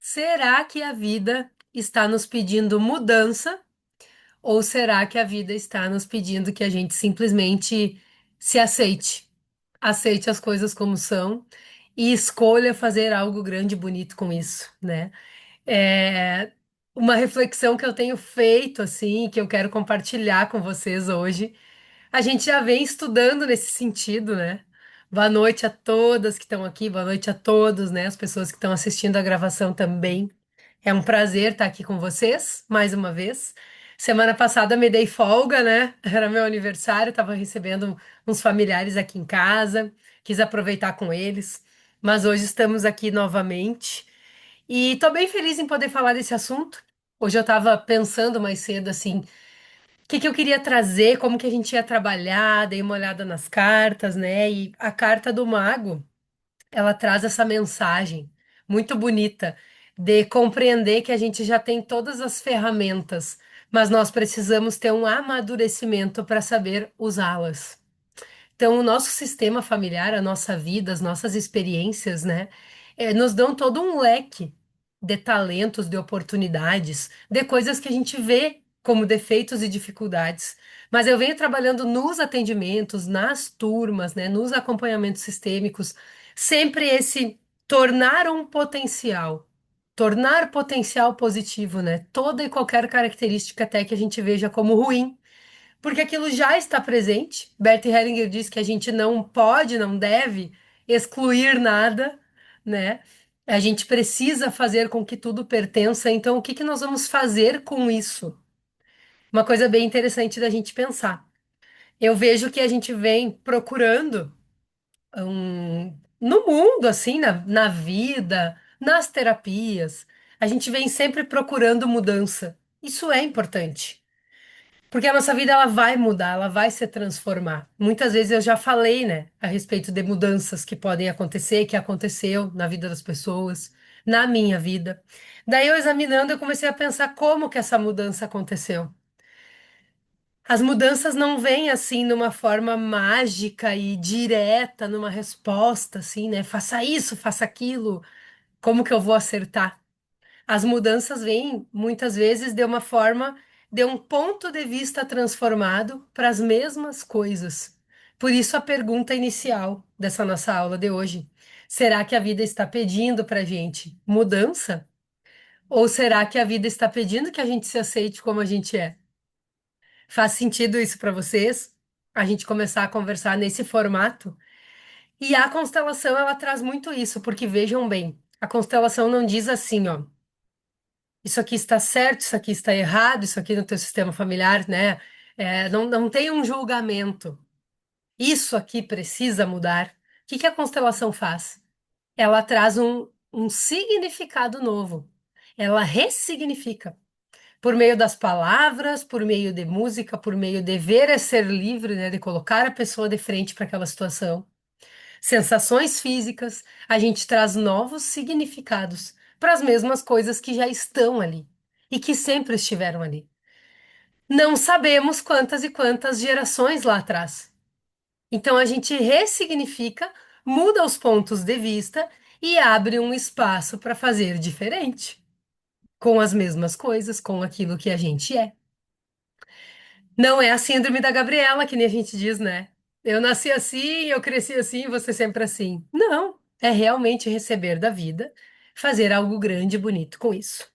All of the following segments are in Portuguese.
Será que a vida está nos pedindo mudança ou será que a vida está nos pedindo que a gente simplesmente se aceite? Aceite as coisas como são e escolha fazer algo grande e bonito com isso, né? É uma reflexão que eu tenho feito, assim, que eu quero compartilhar com vocês hoje. A gente já vem estudando nesse sentido, né? Boa noite a todas que estão aqui, boa noite a todos, né? As pessoas que estão assistindo a gravação também. É um prazer estar aqui com vocês, mais uma vez. Semana passada me dei folga, né? Era meu aniversário, estava recebendo uns familiares aqui em casa, quis aproveitar com eles. Mas hoje estamos aqui novamente e estou bem feliz em poder falar desse assunto. Hoje eu estava pensando mais cedo assim, o que eu queria trazer, como que a gente ia trabalhar, dei uma olhada nas cartas, né? E a carta do mago, ela traz essa mensagem muito bonita de compreender que a gente já tem todas as ferramentas, mas nós precisamos ter um amadurecimento para saber usá-las. Então, o nosso sistema familiar, a nossa vida, as nossas experiências, né, nos dão todo um leque de talentos, de oportunidades, de coisas que a gente vê como defeitos e dificuldades. Mas eu venho trabalhando nos atendimentos, nas turmas, né, nos acompanhamentos sistêmicos, sempre esse tornar potencial positivo, né, toda e qualquer característica até que a gente veja como ruim porque aquilo já está presente. Bert Hellinger diz que a gente não pode, não deve excluir nada, né? A gente precisa fazer com que tudo pertença. Então, o que que nós vamos fazer com isso? Uma coisa bem interessante da gente pensar. Eu vejo que a gente vem procurando no mundo, assim, na vida, nas terapias, a gente vem sempre procurando mudança. Isso é importante. Porque a nossa vida ela vai mudar, ela vai se transformar. Muitas vezes eu já falei, né, a respeito de mudanças que podem acontecer, que aconteceu na vida das pessoas, na minha vida. Daí eu examinando, eu comecei a pensar como que essa mudança aconteceu. As mudanças não vêm assim numa forma mágica e direta, numa resposta assim, né? Faça isso, faça aquilo. Como que eu vou acertar? As mudanças vêm muitas vezes de uma forma, de um ponto de vista transformado para as mesmas coisas. Por isso a pergunta inicial dessa nossa aula de hoje: será que a vida está pedindo para a gente mudança? Ou será que a vida está pedindo que a gente se aceite como a gente é? Faz sentido isso para vocês? A gente começar a conversar nesse formato? E a constelação, ela traz muito isso, porque vejam bem, a constelação não diz assim, ó. Isso aqui está certo, isso aqui está errado, isso aqui no teu sistema familiar, né? Não tem um julgamento. Isso aqui precisa mudar. O que que a constelação faz? Ela traz um significado novo. Ela ressignifica. Por meio das palavras, por meio de música, por meio de ver é ser livre, né? De colocar a pessoa de frente para aquela situação. Sensações físicas, a gente traz novos significados para as mesmas coisas que já estão ali e que sempre estiveram ali. Não sabemos quantas e quantas gerações lá atrás. Então a gente ressignifica, muda os pontos de vista e abre um espaço para fazer diferente, com as mesmas coisas, com aquilo que a gente é. Não é a síndrome da Gabriela, que nem a gente diz, né? Eu nasci assim, eu cresci assim, você sempre assim. Não, é realmente receber da vida, fazer algo grande e bonito com isso.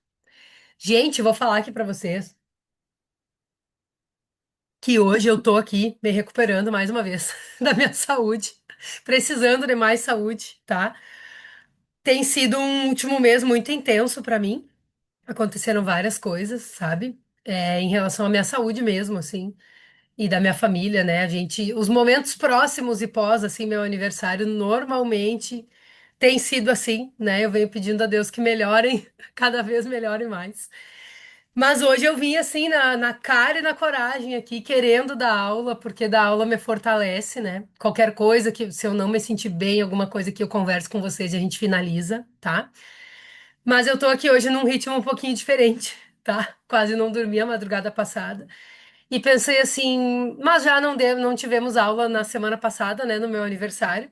Gente, vou falar aqui pra vocês que hoje eu tô aqui me recuperando mais uma vez da minha saúde, precisando de mais saúde, tá? Tem sido um último mês muito intenso pra mim. Aconteceram várias coisas, sabe? Em relação à minha saúde mesmo, assim. E da minha família, né? Os momentos próximos e pós, assim, meu aniversário, normalmente tem sido assim, né? Eu venho pedindo a Deus que melhorem, cada vez melhorem mais. Mas hoje eu vim, assim, na cara e na coragem aqui, querendo dar aula, porque dar aula me fortalece, né? Qualquer coisa que, se eu não me sentir bem, alguma coisa que eu converso com vocês, a gente finaliza, tá? Mas eu tô aqui hoje num ritmo um pouquinho diferente, tá? Quase não dormi a madrugada passada. E pensei assim, mas já não tivemos aula na semana passada, né, no meu aniversário.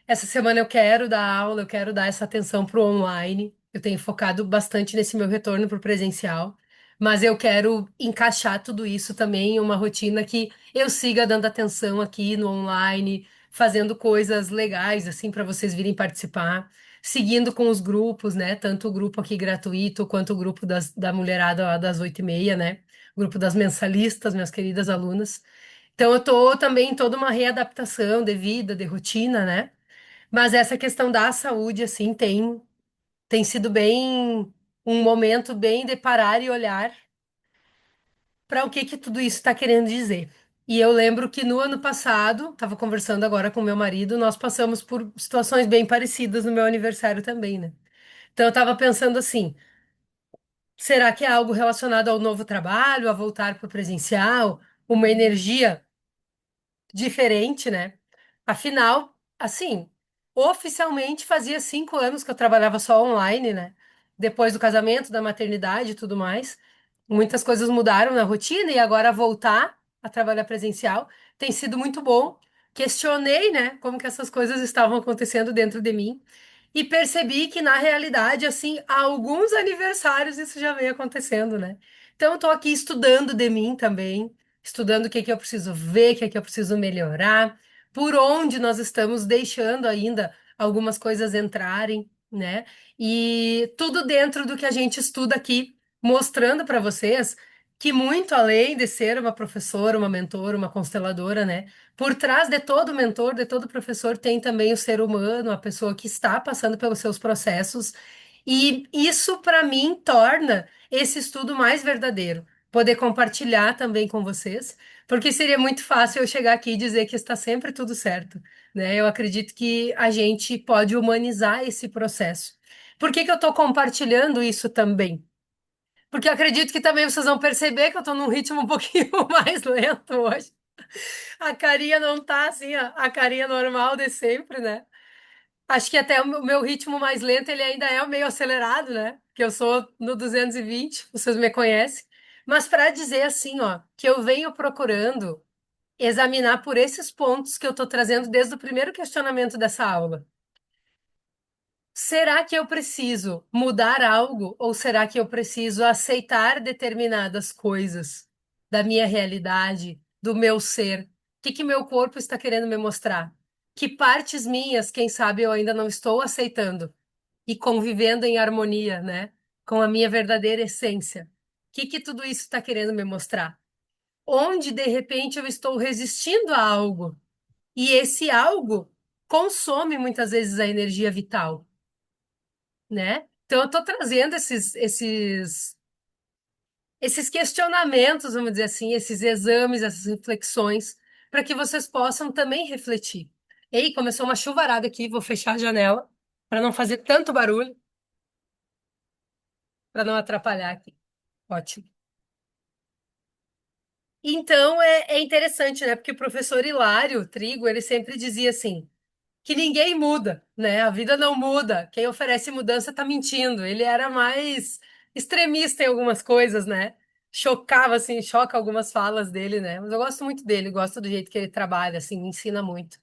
Essa semana eu quero dar aula, eu quero dar essa atenção pro online. Eu tenho focado bastante nesse meu retorno para o presencial, mas eu quero encaixar tudo isso também em uma rotina que eu siga dando atenção aqui no online, fazendo coisas legais assim para vocês virem participar, seguindo com os grupos, né? Tanto o grupo aqui gratuito quanto o grupo da mulherada lá das 8h30, né? O grupo das mensalistas, minhas queridas alunas. Então eu tô também em toda uma readaptação de vida, de rotina, né? Mas essa questão da saúde, assim, tem sido bem um momento bem de parar e olhar para o que que tudo isso está querendo dizer. E eu lembro que no ano passado, estava conversando agora com meu marido, nós passamos por situações bem parecidas no meu aniversário também, né? Então eu estava pensando assim, será que é algo relacionado ao novo trabalho, a voltar para o presencial, uma energia diferente, né? Afinal, assim, oficialmente fazia 5 anos que eu trabalhava só online, né? Depois do casamento, da maternidade e tudo mais. Muitas coisas mudaram na rotina e agora voltar a trabalhar presencial tem sido muito bom. Questionei, né, como que essas coisas estavam acontecendo dentro de mim e percebi que, na realidade, assim, há alguns aniversários isso já vem acontecendo, né? Então, eu tô aqui estudando de mim também, estudando o que que eu preciso ver, o que que eu preciso melhorar, por onde nós estamos deixando ainda algumas coisas entrarem, né? E tudo dentro do que a gente estuda aqui, mostrando para vocês que muito além de ser uma professora, uma mentora, uma consteladora, né? Por trás de todo mentor, de todo professor, tem também o ser humano, a pessoa que está passando pelos seus processos. E isso, para mim, torna esse estudo mais verdadeiro. Poder compartilhar também com vocês, porque seria muito fácil eu chegar aqui e dizer que está sempre tudo certo, né? Eu acredito que a gente pode humanizar esse processo. Por que que eu estou compartilhando isso também? Porque eu acredito que também vocês vão perceber que eu estou num ritmo um pouquinho mais lento hoje. A carinha não tá assim, a carinha normal de sempre, né? Acho que até o meu ritmo mais lento, ele ainda é meio acelerado, né? Que eu sou no 220, vocês me conhecem. Mas para dizer assim, ó, que eu venho procurando examinar por esses pontos que eu tô trazendo desde o primeiro questionamento dessa aula. Será que eu preciso mudar algo ou será que eu preciso aceitar determinadas coisas da minha realidade, do meu ser? O que que meu corpo está querendo me mostrar? Que partes minhas, quem sabe, eu ainda não estou aceitando e convivendo em harmonia, né, com a minha verdadeira essência? O que que tudo isso está querendo me mostrar? Onde de repente eu estou resistindo a algo e esse algo consome muitas vezes a energia vital, né? Então, eu estou trazendo esses questionamentos, vamos dizer assim, esses exames, essas reflexões, para que vocês possam também refletir. Ei, começou uma chuvarada aqui, vou fechar a janela para não fazer tanto barulho, para não atrapalhar aqui. Ótimo. Então, é interessante, né? Porque o professor Hilário Trigo, ele sempre dizia assim, que ninguém muda, né? A vida não muda. Quem oferece mudança tá mentindo. Ele era mais extremista em algumas coisas, né? Chocava, assim, choca algumas falas dele, né? Mas eu gosto muito dele, gosto do jeito que ele trabalha, assim, me ensina muito.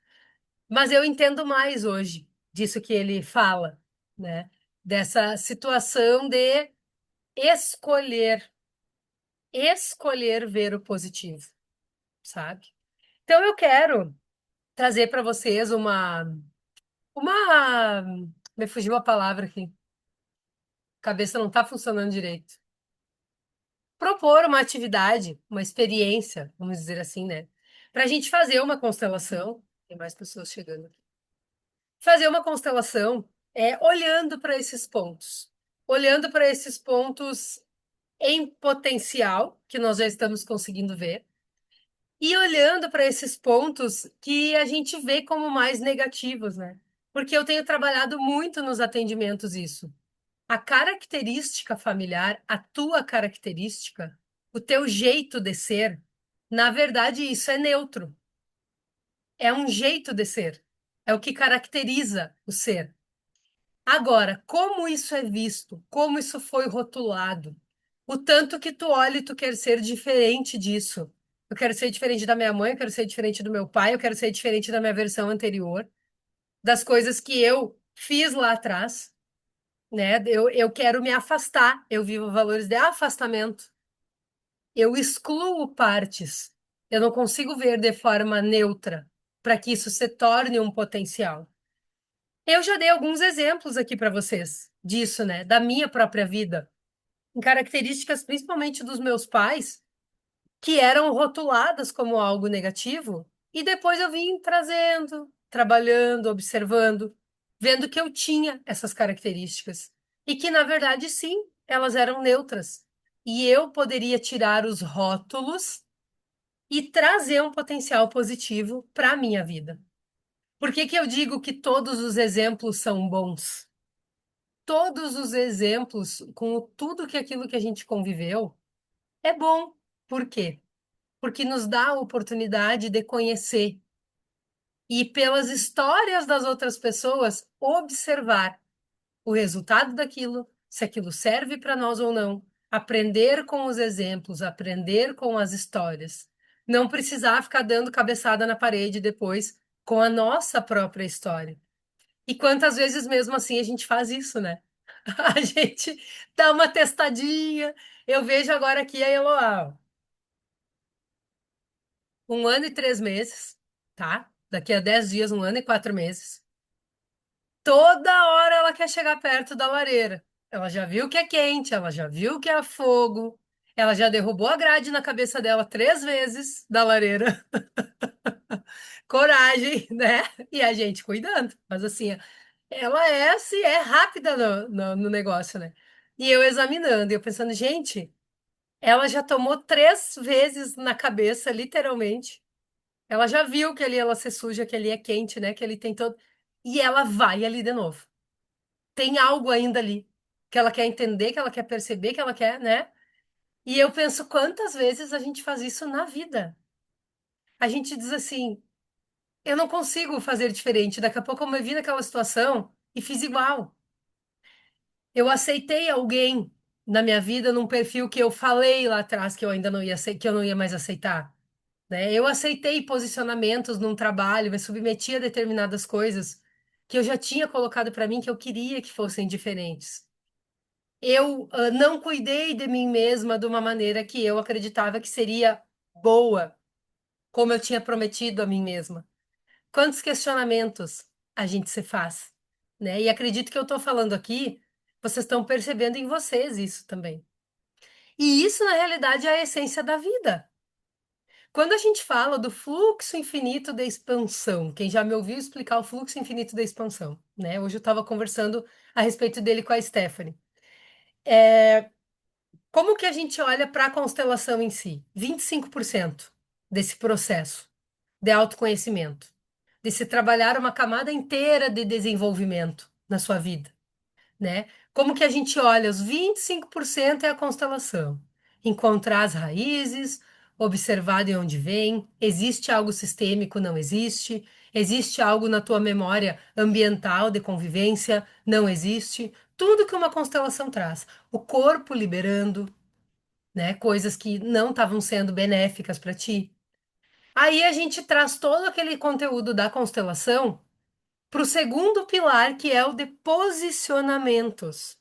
Mas eu entendo mais hoje disso que ele fala, né? Dessa situação de escolher, escolher ver o positivo, sabe? Então eu quero trazer para vocês uma. Me fugiu a palavra aqui. A cabeça não está funcionando direito. Propor uma atividade, uma experiência, vamos dizer assim, né? Para a gente fazer uma constelação. Tem mais pessoas chegando aqui. Fazer uma constelação olhando para esses pontos. Olhando para esses pontos em potencial, que nós já estamos conseguindo ver. E olhando para esses pontos que a gente vê como mais negativos, né? Porque eu tenho trabalhado muito nos atendimentos isso. A característica familiar, a tua característica, o teu jeito de ser, na verdade, isso é neutro. É um jeito de ser. É o que caracteriza o ser. Agora, como isso é visto, como isso foi rotulado, o tanto que tu olha e tu quer ser diferente disso. Eu quero ser diferente da minha mãe, eu quero ser diferente do meu pai, eu quero ser diferente da minha versão anterior, das coisas que eu fiz lá atrás. né? Eu quero me afastar, eu vivo valores de afastamento, eu excluo partes, eu não consigo ver de forma neutra para que isso se torne um potencial. Eu já dei alguns exemplos aqui para vocês disso, né? Da minha própria vida, em características principalmente dos meus pais, que eram rotuladas como algo negativo, e depois eu vim trazendo, trabalhando, observando, vendo que eu tinha essas características e que, na verdade, sim, elas eram neutras. E eu poderia tirar os rótulos e trazer um potencial positivo para a minha vida. Por que que eu digo que todos os exemplos são bons? Todos os exemplos, com tudo que aquilo que a gente conviveu, é bom. Por quê? Porque nos dá a oportunidade de conhecer e, pelas histórias das outras pessoas, observar o resultado daquilo, se aquilo serve para nós ou não, aprender com os exemplos, aprender com as histórias. Não precisar ficar dando cabeçada na parede depois com a nossa própria história. E quantas vezes mesmo assim a gente faz isso, né? A gente dá uma testadinha. Eu vejo agora aqui a Eloá, ó, 1 ano e 3 meses, tá? Daqui a 10 dias, 1 ano e 4 meses. Toda hora ela quer chegar perto da lareira. Ela já viu que é quente, ela já viu que é fogo. Ela já derrubou a grade na cabeça dela 3 vezes da lareira. Coragem, né? E a gente cuidando. Mas assim, ela é assim, é rápida no negócio, né? E eu examinando, e eu pensando, gente, ela já tomou 3 vezes na cabeça, literalmente. Ela já viu que ali ela se suja, que ali é quente, né? Que ali tem todo. E ela vai ali de novo. Tem algo ainda ali que ela quer entender, que ela quer perceber, que ela quer, né? E eu penso quantas vezes a gente faz isso na vida. A gente diz assim, eu não consigo fazer diferente. Daqui a pouco eu me vi naquela situação e fiz igual. Eu aceitei alguém na minha vida num perfil que eu falei lá atrás que eu ainda não ia, que eu não ia mais aceitar, né? Eu aceitei posicionamentos num trabalho, me submeti a determinadas coisas que eu já tinha colocado para mim que eu queria que fossem diferentes. Eu não cuidei de mim mesma de uma maneira que eu acreditava que seria boa, como eu tinha prometido a mim mesma. Quantos questionamentos a gente se faz, né? E acredito que eu estou falando aqui, vocês estão percebendo em vocês isso também. E isso, na realidade, é a essência da vida. Quando a gente fala do fluxo infinito da expansão, quem já me ouviu explicar o fluxo infinito da expansão, né? Hoje eu estava conversando a respeito dele com a Stephanie. Como que a gente olha para a constelação em si? 25% desse processo de autoconhecimento, de se trabalhar uma camada inteira de desenvolvimento na sua vida, né? Como que a gente olha? Os 25% é a constelação. Encontrar as raízes, observar de onde vem, existe algo sistêmico, não existe? Existe algo na tua memória ambiental de convivência? Não existe? Tudo que uma constelação traz. O corpo liberando, né? Coisas que não estavam sendo benéficas para ti. Aí a gente traz todo aquele conteúdo da constelação para o segundo pilar, que é o de posicionamentos.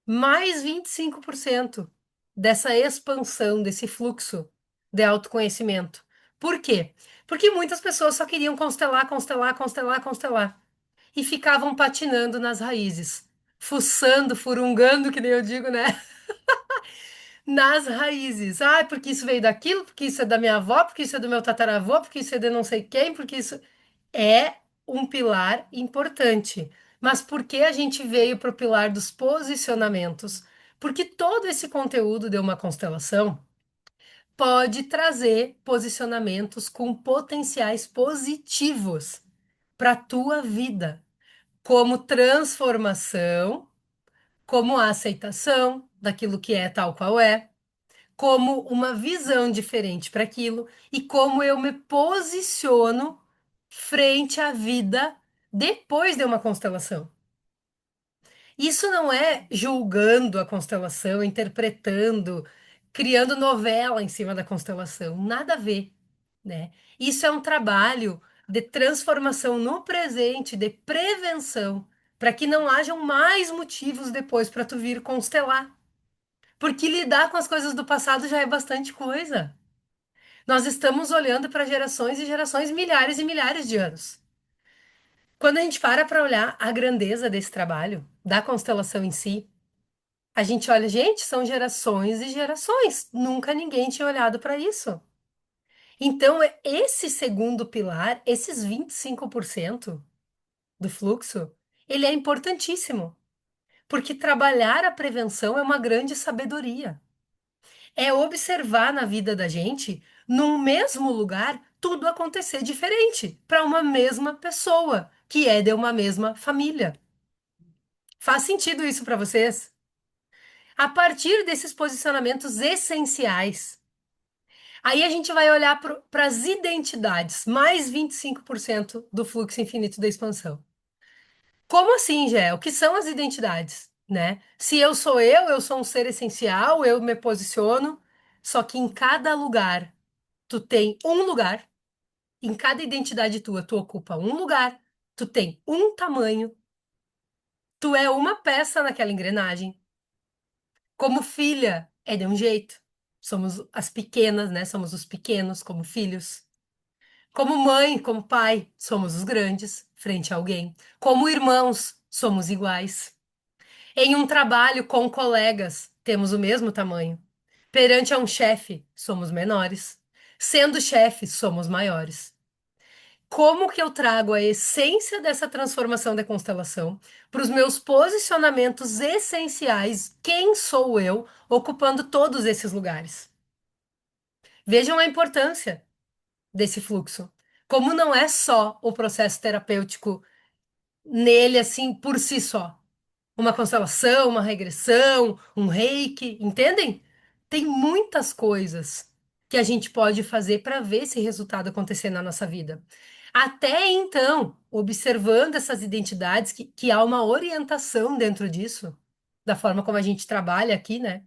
Mais 25% dessa expansão, desse fluxo de autoconhecimento. Por quê? Porque muitas pessoas só queriam constelar, constelar, constelar, constelar. E ficavam patinando nas raízes, fuçando, furungando, que nem eu digo, né? Nas raízes. Ah, porque isso veio daquilo, porque isso é da minha avó, porque isso é do meu tataravô, porque isso é de não sei quem, porque isso é um pilar importante. Mas por que a gente veio para o pilar dos posicionamentos? Porque todo esse conteúdo de uma constelação pode trazer posicionamentos com potenciais positivos para a tua vida, como transformação, como a aceitação daquilo que é tal qual é, como uma visão diferente para aquilo e como eu me posiciono frente à vida depois de uma constelação. Isso não é julgando a constelação, interpretando, criando novela em cima da constelação, nada a ver, né? Isso é um trabalho de transformação no presente, de prevenção, para que não hajam mais motivos depois para tu vir constelar. Porque lidar com as coisas do passado já é bastante coisa. Nós estamos olhando para gerações e gerações, milhares e milhares de anos. Quando a gente para olhar a grandeza desse trabalho, da constelação em si, a gente olha, gente, são gerações e gerações. Nunca ninguém tinha olhado para isso. Então, esse segundo pilar, esses 25% do fluxo, ele é importantíssimo, porque trabalhar a prevenção é uma grande sabedoria. É observar na vida da gente, num mesmo lugar, tudo acontecer diferente para uma mesma pessoa, que é de uma mesma família. Faz sentido isso para vocês? A partir desses posicionamentos essenciais, aí a gente vai olhar para as identidades, mais 25% do fluxo infinito da expansão. Como assim, Gé? O que são as identidades, né? Se eu sou um ser essencial, eu me posiciono, só que em cada lugar tu tem um lugar, em cada identidade tua, tu ocupa um lugar, tu tem um tamanho, tu é uma peça naquela engrenagem. Como filha, é de um jeito. Somos as pequenas, né? Somos os pequenos como filhos. Como mãe, como pai, somos os grandes frente a alguém. Como irmãos, somos iguais. Em um trabalho com colegas, temos o mesmo tamanho. Perante a um chefe, somos menores. Sendo chefe, somos maiores. Como que eu trago a essência dessa transformação da constelação para os meus posicionamentos essenciais? Quem sou eu ocupando todos esses lugares? Vejam a importância desse fluxo. Como não é só o processo terapêutico nele assim por si só. Uma constelação, uma regressão, um reiki, entendem? Tem muitas coisas que a gente pode fazer para ver esse resultado acontecer na nossa vida. Até então, observando essas identidades, que há uma orientação dentro disso, da forma como a gente trabalha aqui, né?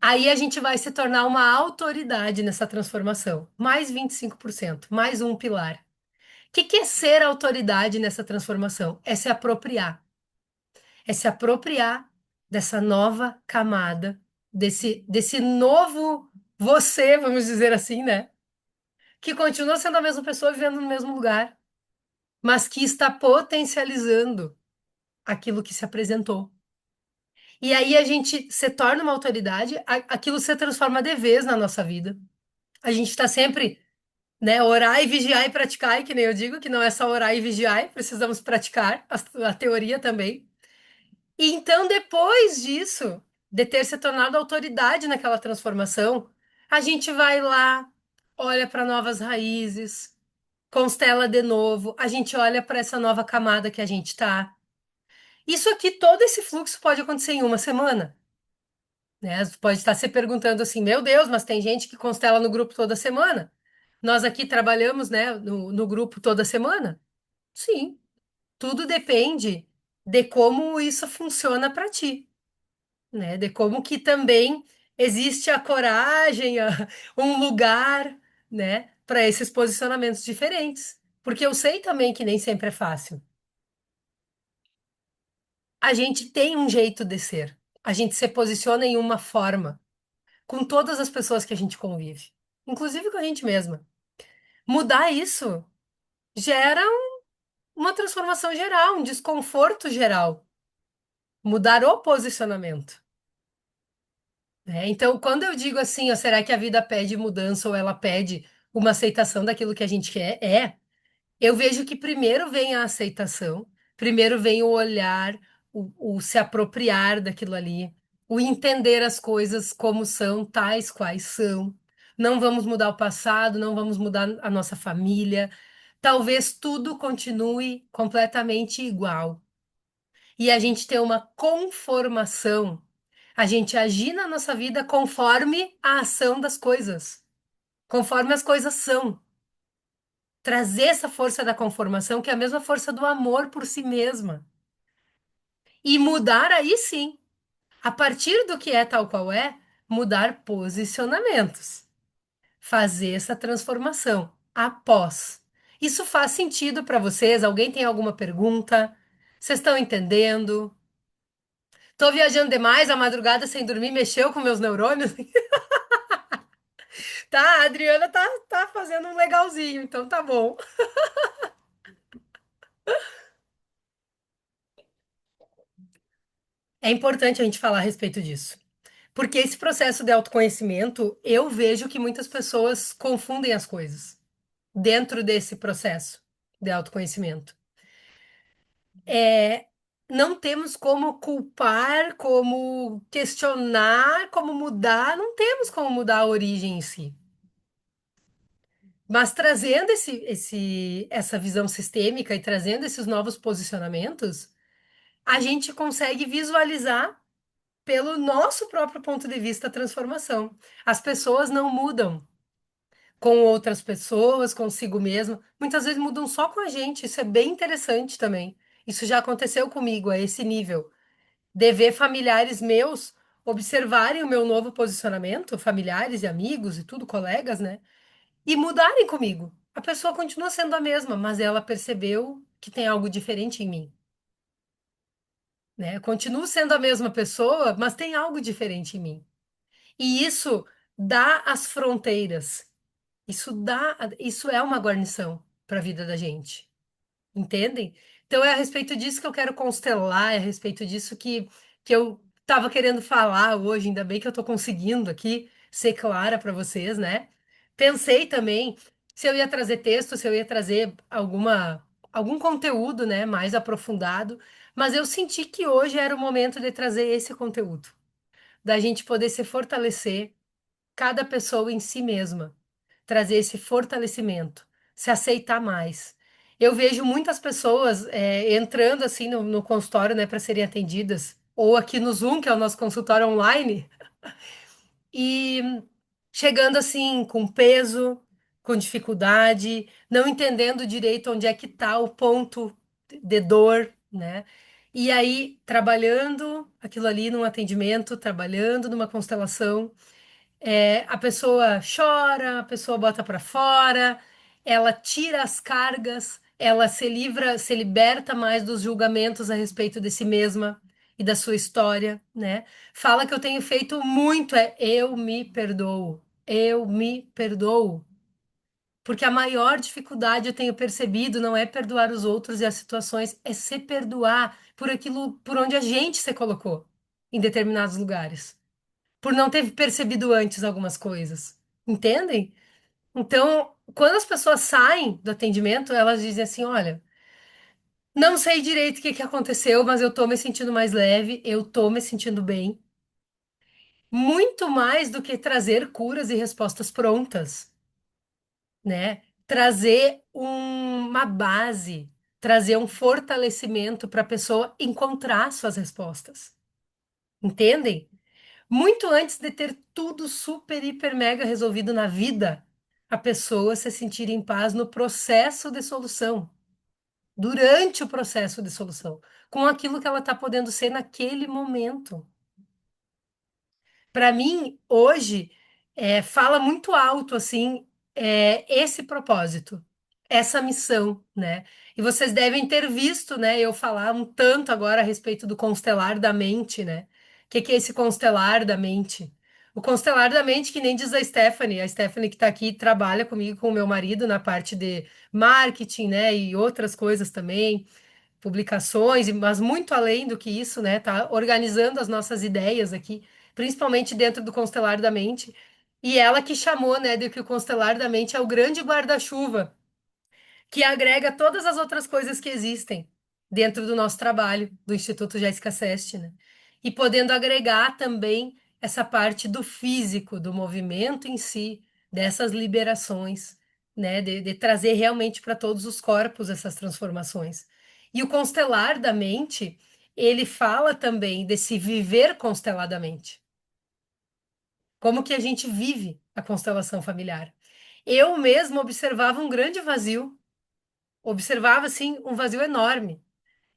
Aí a gente vai se tornar uma autoridade nessa transformação. Mais 25%, mais um pilar. O que é ser autoridade nessa transformação? É se apropriar. É se apropriar dessa nova camada, desse novo você, vamos dizer assim, né? Que continua sendo a mesma pessoa vivendo no mesmo lugar, mas que está potencializando aquilo que se apresentou. E aí a gente se torna uma autoridade, aquilo se transforma de vez na nossa vida. A gente está sempre, né, orar e vigiar e praticar, e que nem eu digo, que não é só orar e vigiar, precisamos praticar a teoria também. E então, depois disso, de ter se tornado autoridade naquela transformação, a gente vai lá, olha para novas raízes, constela de novo, a gente olha para essa nova camada que a gente tá. Isso aqui, todo esse fluxo pode acontecer em uma semana, né? Você pode estar se perguntando assim, meu Deus, mas tem gente que constela no grupo toda semana. Nós aqui trabalhamos, né, no grupo toda semana? Sim, tudo depende de como isso funciona para ti, né? De como que também existe a coragem, um lugar, né, para esses posicionamentos diferentes. Porque eu sei também que nem sempre é fácil. A gente tem um jeito de ser. A gente se posiciona em uma forma com todas as pessoas que a gente convive, inclusive com a gente mesma. Mudar isso gera uma transformação geral, um desconforto geral. Mudar o posicionamento, né? Então, quando eu digo assim, ó, será que a vida pede mudança ou ela pede uma aceitação daquilo que a gente quer? Eu vejo que primeiro vem a aceitação, primeiro vem o olhar, o se apropriar daquilo ali, o entender as coisas como são, tais quais são. Não vamos mudar o passado, não vamos mudar a nossa família. Talvez tudo continue completamente igual. E a gente ter uma conformação, a gente agir na nossa vida conforme a ação das coisas, conforme as coisas são. Trazer essa força da conformação, que é a mesma força do amor por si mesma. E mudar aí sim. A partir do que é tal qual é, mudar posicionamentos. Fazer essa transformação após. Isso faz sentido para vocês? Alguém tem alguma pergunta? Vocês estão entendendo? Tô viajando demais, a madrugada sem dormir mexeu com meus neurônios. Tá, a Adriana tá fazendo um legalzinho, então tá bom. É importante a gente falar a respeito disso. Porque esse processo de autoconhecimento, eu vejo que muitas pessoas confundem as coisas dentro desse processo de autoconhecimento. É, não temos como culpar, como questionar, como mudar, não temos como mudar a origem em si. Mas trazendo essa visão sistêmica e trazendo esses novos posicionamentos, a gente consegue visualizar pelo nosso próprio ponto de vista a transformação. As pessoas não mudam com outras pessoas, consigo mesmo. Muitas vezes mudam só com a gente. Isso é bem interessante também. Isso já aconteceu comigo a esse nível. De ver familiares meus observarem o meu novo posicionamento, familiares e amigos e tudo, colegas, né? E mudarem comigo. A pessoa continua sendo a mesma, mas ela percebeu que tem algo diferente em mim, né? Eu continuo sendo a mesma pessoa, mas tem algo diferente em mim. E isso dá as fronteiras. Isso é uma guarnição para a vida da gente. Entendem? Então é a respeito disso que eu quero constelar, é a respeito disso que eu estava querendo falar hoje, ainda bem que eu estou conseguindo aqui ser clara para vocês, né? Pensei também se eu ia trazer texto, se eu ia trazer algum conteúdo, né, mais aprofundado, mas eu senti que hoje era o momento de trazer esse conteúdo, da gente poder se fortalecer cada pessoa em si mesma, trazer esse fortalecimento, se aceitar mais. Eu vejo muitas pessoas entrando assim no consultório, né, para serem atendidas, ou aqui no Zoom, que é o nosso consultório online, e chegando assim com peso, com dificuldade, não entendendo direito onde é que está o ponto de dor, né? E aí, trabalhando aquilo ali num atendimento, trabalhando numa constelação, a pessoa chora, a pessoa bota para fora, ela tira as cargas, ela se livra, se liberta mais dos julgamentos a respeito de si mesma e da sua história, né? Fala que eu tenho feito muito, eu me perdoo, eu me perdoo. Porque a maior dificuldade eu tenho percebido não é perdoar os outros e as situações, é se perdoar por aquilo por onde a gente se colocou em determinados lugares por não ter percebido antes algumas coisas. Entendem? Então, quando as pessoas saem do atendimento, elas dizem assim: olha, não sei direito o que que aconteceu, mas eu tô me sentindo mais leve, eu tô me sentindo bem. Muito mais do que trazer curas e respostas prontas, né? Trazer uma base, trazer um fortalecimento para a pessoa encontrar suas respostas. Entendem? Muito antes de ter tudo super, hiper, mega resolvido na vida, a pessoa se sentir em paz no processo de solução, durante o processo de solução, com aquilo que ela está podendo ser naquele momento. Para mim, hoje, fala muito alto, assim, esse propósito, essa missão, né? E vocês devem ter visto, né, eu falar um tanto agora a respeito do constelar da mente, né? O que que é esse constelar da mente? O constelar da mente, que nem diz a Stephanie que está aqui, trabalha comigo, com o meu marido, na parte de marketing, né, e outras coisas também publicações, mas muito além do que isso, né? Tá organizando as nossas ideias aqui, principalmente dentro do Constelar da Mente. E ela que chamou, né, de que o Constelar da Mente é o grande guarda-chuva que agrega todas as outras coisas que existem dentro do nosso trabalho, do Instituto Jéssica Seste, né? E podendo agregar também essa parte do físico, do movimento em si, dessas liberações, né? De trazer realmente para todos os corpos essas transformações. E o constelar da mente, ele fala também desse viver consteladamente. Como que a gente vive a constelação familiar. Eu mesma observava um grande vazio, observava assim um vazio enorme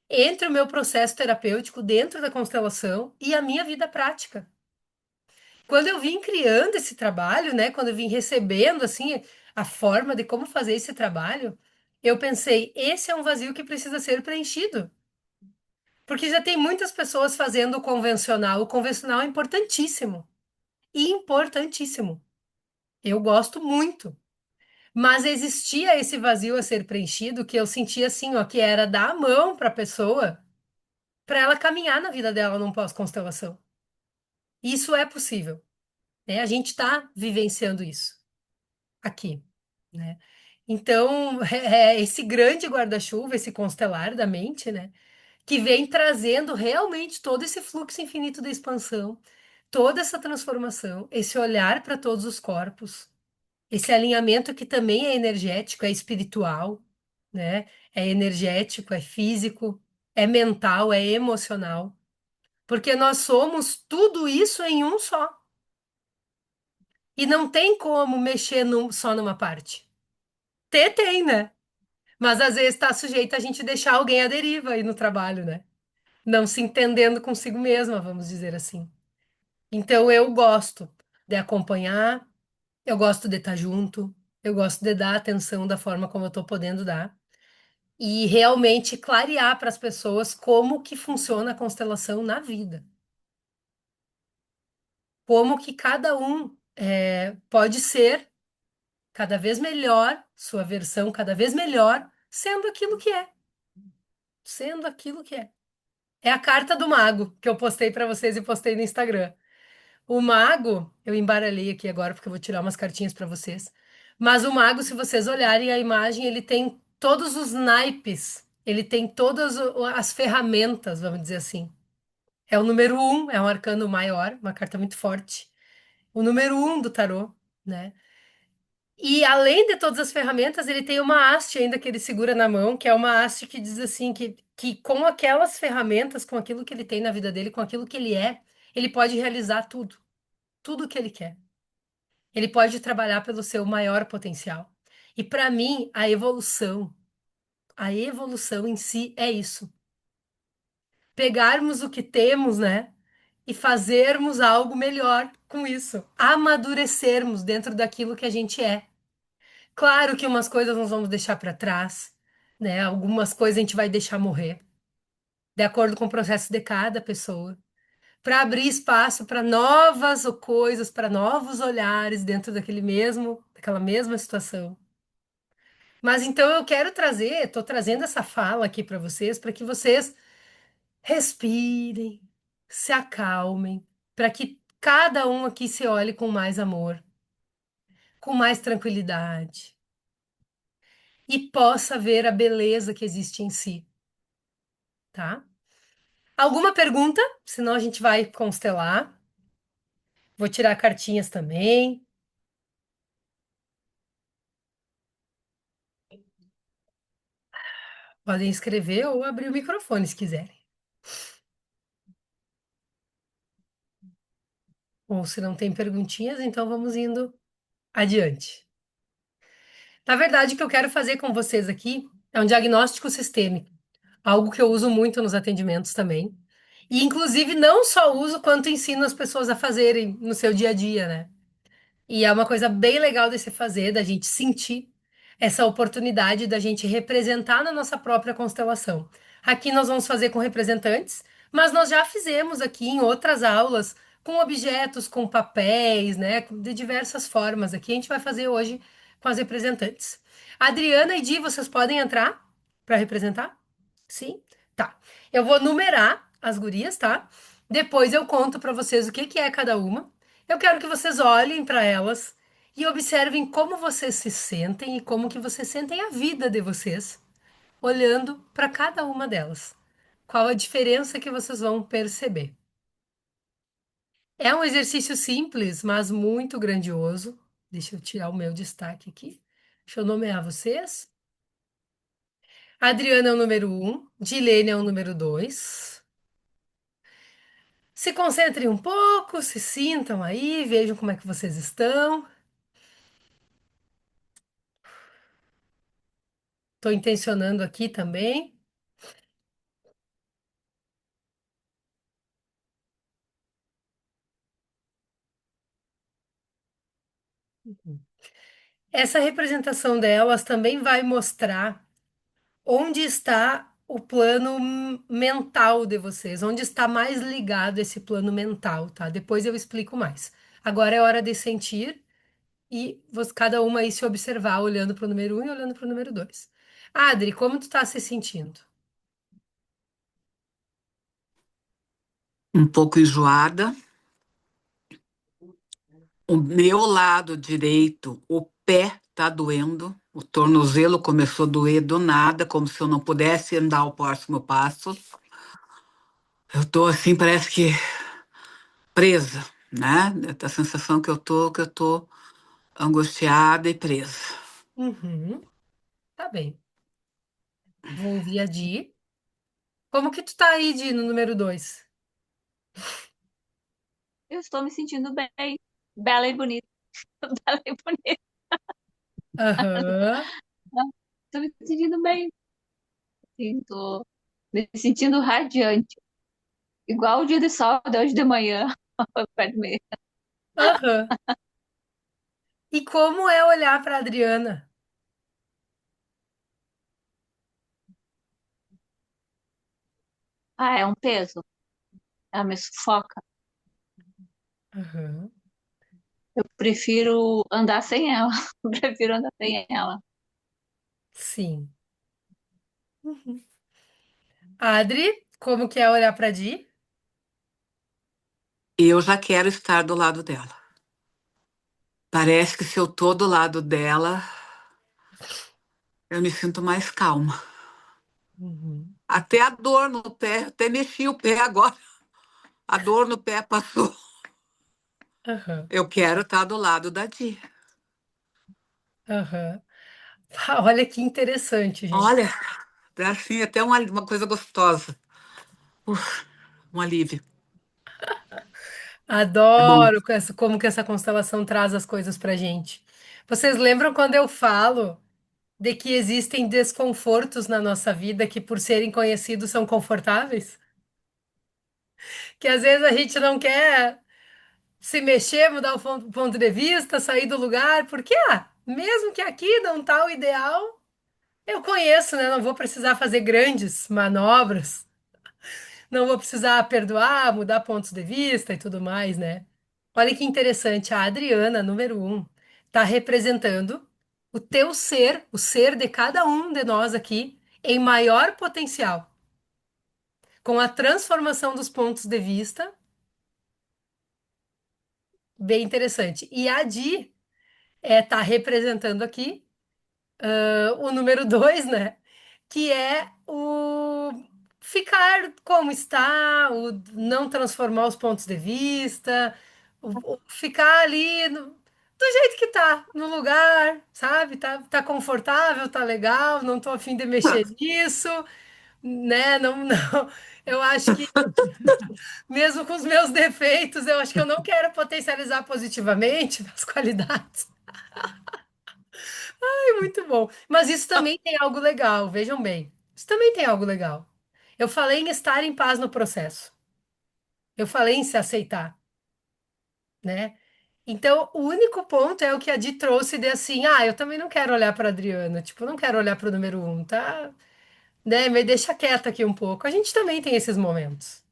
entre o meu processo terapêutico dentro da constelação e a minha vida prática. Quando eu vim criando esse trabalho, né, quando eu vim recebendo assim a forma de como fazer esse trabalho, eu pensei, esse é um vazio que precisa ser preenchido. Porque já tem muitas pessoas fazendo o convencional. O convencional é importantíssimo. Importantíssimo. Eu gosto muito. Mas existia esse vazio a ser preenchido que eu sentia assim, ó, que era dar a mão para a pessoa para ela caminhar na vida dela num pós-constelação. Isso é possível, né? A gente está vivenciando isso aqui, né? Então, é esse grande guarda-chuva, esse constelar da mente, né? Que vem trazendo realmente todo esse fluxo infinito da expansão, toda essa transformação, esse olhar para todos os corpos, esse alinhamento que também é energético, é espiritual, né? É energético, é físico, é mental, é emocional, porque nós somos tudo isso em um só. E não tem como mexer só numa parte. Ter tem, né? Mas às vezes está sujeito a gente deixar alguém à deriva aí no trabalho, né? Não se entendendo consigo mesma, vamos dizer assim. Então eu gosto de acompanhar, eu gosto de estar junto, eu gosto de dar atenção da forma como eu estou podendo dar e realmente clarear para as pessoas como que funciona a constelação na vida, como que cada um pode ser cada vez melhor, sua versão cada vez melhor, sendo aquilo que é, sendo aquilo que é. É a carta do mago que eu postei para vocês e postei no Instagram. O mago, eu embaralhei aqui agora porque eu vou tirar umas cartinhas para vocês. Mas o mago, se vocês olharem a imagem, ele tem todos os naipes, ele tem todas as ferramentas, vamos dizer assim. É o número um, é um arcano maior, uma carta muito forte. O número um do tarô, né? E além de todas as ferramentas, ele tem uma haste ainda que ele segura na mão, que é uma haste que diz assim que com aquelas ferramentas, com aquilo que ele tem na vida dele, com aquilo que ele pode realizar tudo, tudo que ele quer. Ele pode trabalhar pelo seu maior potencial. E para mim, a evolução em si é isso. Pegarmos o que temos, né? E fazermos algo melhor com isso. Amadurecermos dentro daquilo que a gente é. Claro que umas coisas nós vamos deixar para trás, né? Algumas coisas a gente vai deixar morrer, de acordo com o processo de cada pessoa, para abrir espaço para novas coisas, para novos olhares dentro daquela mesma situação. Mas então eu quero trazer, estou trazendo essa fala aqui para que vocês respirem, se acalmem, para que cada um aqui se olhe com mais amor, com mais tranquilidade e possa ver a beleza que existe em si, tá? Alguma pergunta? Senão a gente vai constelar. Vou tirar cartinhas também. Podem escrever ou abrir o microfone se quiserem. Ou se não tem perguntinhas, então vamos indo adiante. Na verdade, o que eu quero fazer com vocês aqui é um diagnóstico sistêmico, algo que eu uso muito nos atendimentos também. E, inclusive, não só uso, quanto ensino as pessoas a fazerem no seu dia a dia, né? E é uma coisa bem legal de se fazer, da gente sentir essa oportunidade da gente representar na nossa própria constelação. Aqui nós vamos fazer com representantes, mas nós já fizemos aqui em outras aulas com objetos, com papéis, né, de diversas formas. Aqui a gente vai fazer hoje com as representantes. Adriana e Di, vocês podem entrar para representar? Sim? Tá. Eu vou numerar as gurias, tá? Depois eu conto para vocês o que que é cada uma. Eu quero que vocês olhem para elas e observem como vocês se sentem e como que vocês sentem a vida de vocês, olhando para cada uma delas. Qual a diferença que vocês vão perceber? É um exercício simples, mas muito grandioso. Deixa eu tirar o meu destaque aqui. Deixa eu nomear vocês. A Adriana é o número um, Dilene é o número 2. Se concentrem um pouco, se sintam aí, vejam como é que vocês estão. Estou intencionando aqui também. Essa representação delas também vai mostrar onde está. o plano mental de vocês, onde está mais ligado esse plano mental, tá? Depois eu explico mais. Agora é hora de sentir e cada uma aí se observar, olhando para o número um e olhando para o número 2. Adri, como tu tá se sentindo? Um pouco enjoada. O meu lado direito, o pé tá doendo. O tornozelo começou a doer do nada, como se eu não pudesse andar o próximo passo. Eu tô assim, parece que presa, né? A sensação que eu tô angustiada e presa. Uhum, tá bem. Vou ouvir a Di. Como que tu tá aí, Di, no número 2? Eu estou me sentindo bem, bela e bonita, bela e bonita. Aham, Estou me sentindo bem, estou me sentindo radiante, igual o dia de sol de hoje de manhã, perto do meio. aham. E como é olhar para Adriana? Ah, é um peso, ela me sufoca. Aham, Eu prefiro andar sem ela, eu prefiro andar sem ela. sim. Uhum. Adri, como que é olhar para Di? Eu já quero estar do lado dela. Parece que se eu tô do lado dela, eu me sinto mais calma. Uhum. Até a dor no pé, até mexi o pé agora. A dor no pé passou. Aham, Eu quero estar do lado da Di. aham. Ah, olha que interessante, gente. Olha, é assim, até uma coisa gostosa. Um alívio. É bom. Adoro como que essa constelação traz as coisas pra gente. Vocês lembram quando eu falo de que existem desconfortos na nossa vida que, por serem conhecidos, são confortáveis? Que às vezes a gente não quer se mexer, mudar o ponto de vista, sair do lugar, porque, mesmo que aqui não tá o ideal, eu conheço, né? Não vou precisar fazer grandes manobras, não vou precisar perdoar, mudar pontos de vista e tudo mais, né? Olha que interessante, a Adriana, número um, está representando o teu ser, o ser de cada um de nós aqui, em maior potencial, com a transformação dos pontos de vista, bem interessante. E a Di tá representando aqui o número 2, né? Que é o ficar como está, o não transformar os pontos de vista, o ficar ali do jeito que tá, no lugar, sabe? Tá confortável, tá legal, não tô a fim de mexer nisso, né? Não, não. Eu acho que, mesmo com os meus defeitos, eu acho que eu não quero potencializar positivamente as qualidades. Muito bom. Mas isso também tem algo legal, vejam bem. Isso também tem algo legal. Eu falei em estar em paz no processo. Eu falei em se aceitar, né? Então, o único ponto é o que a Di trouxe de assim, eu também não quero olhar para Adriana, tipo, não quero olhar para o número um, tá? Né? Me deixa quieta aqui um pouco. A gente também tem esses momentos.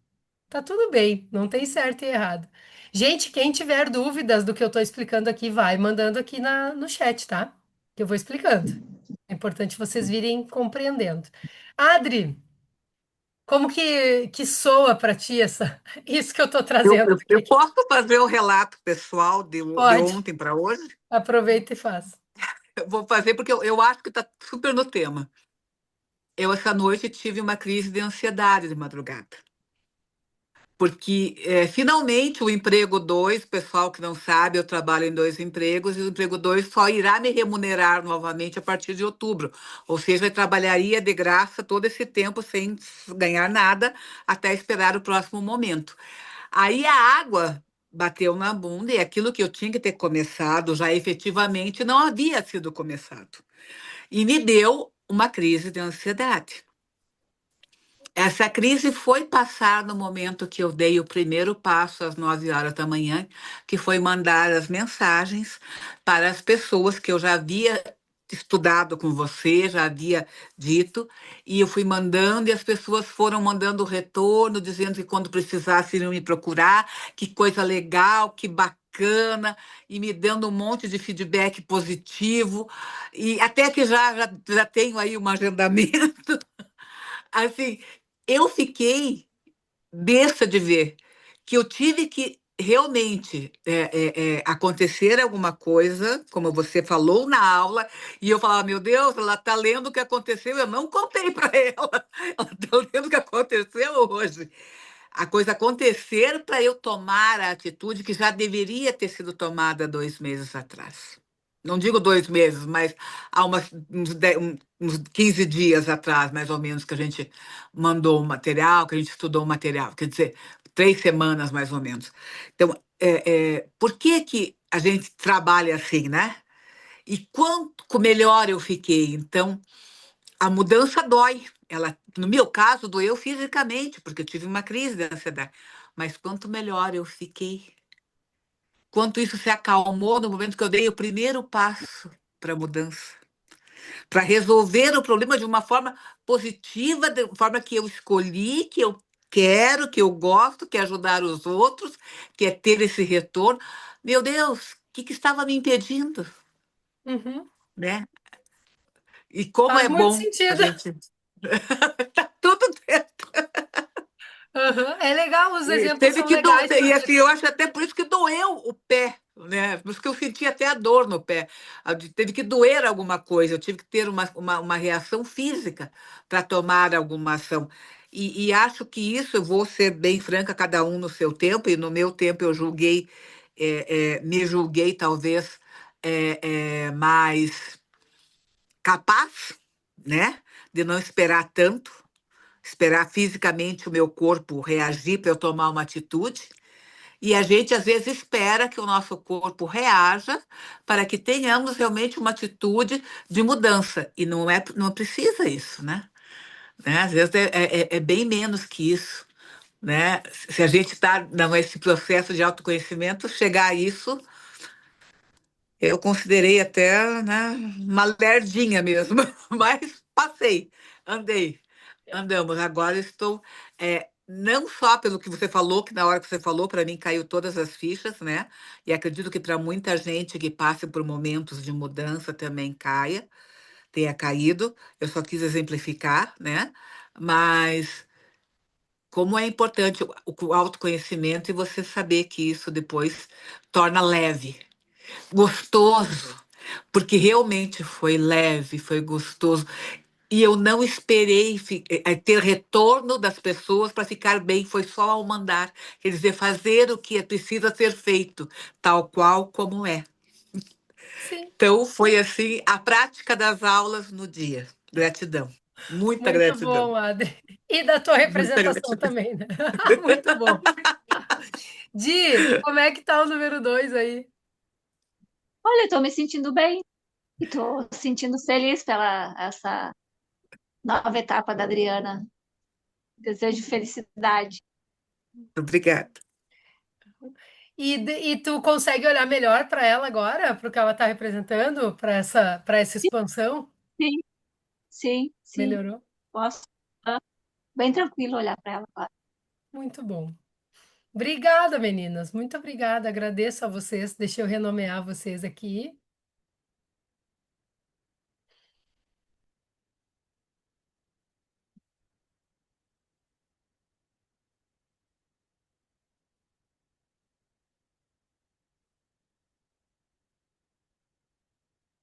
Tá tudo bem, não tem certo e errado. Gente, quem tiver dúvidas do que eu tô explicando aqui, vai mandando aqui no chat, tá? Que eu vou explicando. É importante vocês virem compreendendo. Adri, como que soa para ti isso que eu tô Eu, trazendo eu, aqui? eu posso fazer o relato pessoal de Pode, ontem para hoje? aproveita e faz. Eu vou fazer porque eu acho que está super no tema. Eu, essa noite, tive uma crise de ansiedade de madrugada. Porque finalmente o emprego 2, pessoal que não sabe, eu trabalho em dois empregos, e o emprego 2 só irá me remunerar novamente a partir de outubro. Ou seja, eu trabalharia de graça todo esse tempo sem ganhar nada, até esperar o próximo momento. Aí a água bateu na bunda e aquilo que eu tinha que ter começado já efetivamente não havia sido começado. E me deu uma crise de ansiedade. Essa crise foi passar no momento que eu dei o primeiro passo às 9 horas da manhã, que foi mandar as mensagens para as pessoas que eu já havia estudado com você, já havia dito, e eu fui mandando, e as pessoas foram mandando retorno, dizendo que quando precisasse iriam me procurar, que coisa legal, que bacana, e me dando um monte de feedback positivo, e até que já tenho aí um agendamento. Assim, eu fiquei besta de ver que eu tive que realmente acontecer alguma coisa, como você falou na aula, e eu falava, meu Deus, ela está lendo o que aconteceu, eu não contei para ela, ela está lendo o que aconteceu hoje. A coisa acontecer para eu tomar a atitude que já deveria ter sido tomada 2 meses atrás. Não digo 2 meses, mas há uns 15 dias atrás, mais ou menos, que a gente mandou o material, que a gente estudou o material. Quer dizer, 3 semanas, mais ou menos. Então, por que que a gente trabalha assim, né? E quanto melhor eu fiquei. Então, a mudança dói. Ela, no meu caso, doeu fisicamente, porque eu tive uma crise de ansiedade. Mas quanto melhor eu fiquei, quanto isso se acalmou no momento que eu dei o primeiro passo para a mudança, para resolver o problema de uma forma positiva, de forma que eu escolhi, que eu quero, que eu gosto, que é ajudar os outros, que é ter esse retorno. Meu Deus, o que que estava me impedindo, Uhum. né? E como Faz é muito bom a sentido. gente. Tá tudo dentro. Uhum. É legal, os E exemplos teve são que doer, legais, e porque assim, eu acho até por isso que doeu o pé, né? Por isso que eu senti até a dor no pé. Teve que doer alguma coisa, eu tive que ter uma reação física para tomar alguma ação. E acho que isso, eu vou ser bem franca, cada um no seu tempo, e no meu tempo eu julguei, me julguei talvez mais capaz, né? De não esperar tanto, esperar fisicamente o meu corpo reagir para eu tomar uma atitude. E a gente às vezes espera que o nosso corpo reaja para que tenhamos realmente uma atitude de mudança. E não precisa isso, né? Às vezes é bem menos que isso, né? Se a gente está nesse processo de autoconhecimento, chegar a isso, eu considerei até, né, uma lerdinha mesmo, mas passei, andei, andamos. Agora estou, não só pelo que você falou, que na hora que você falou, para mim caiu todas as fichas, né? E acredito que para muita gente que passe por momentos de mudança também tenha caído. Eu só quis exemplificar, né? Mas como é importante o autoconhecimento e você saber que isso depois torna leve, gostoso, porque realmente foi leve, foi gostoso. E eu não esperei ter retorno das pessoas para ficar bem, foi só ao mandar. Quer dizer, fazer o que precisa ser feito, tal qual como é. sim, Então, foi assim a prática das aulas no dia. Gratidão. Muita muito gratidão. bom, Adri. E da tua Muita representação gratidão. também, né? Muito bom. Di, como é que tá o número 2 aí? Olha, eu tô me sentindo bem e tô sentindo feliz pela essa nova etapa da Adriana. Desejo felicidade. Obrigada. E tu consegue olhar melhor para ela agora, para o que ela está representando, para essa expansão? Sim, sim, sim. Melhorou? Posso bem tranquilo olhar para ela agora. Muito bom. Obrigada, meninas. Muito obrigada. Agradeço a vocês. Deixa eu renomear vocês aqui.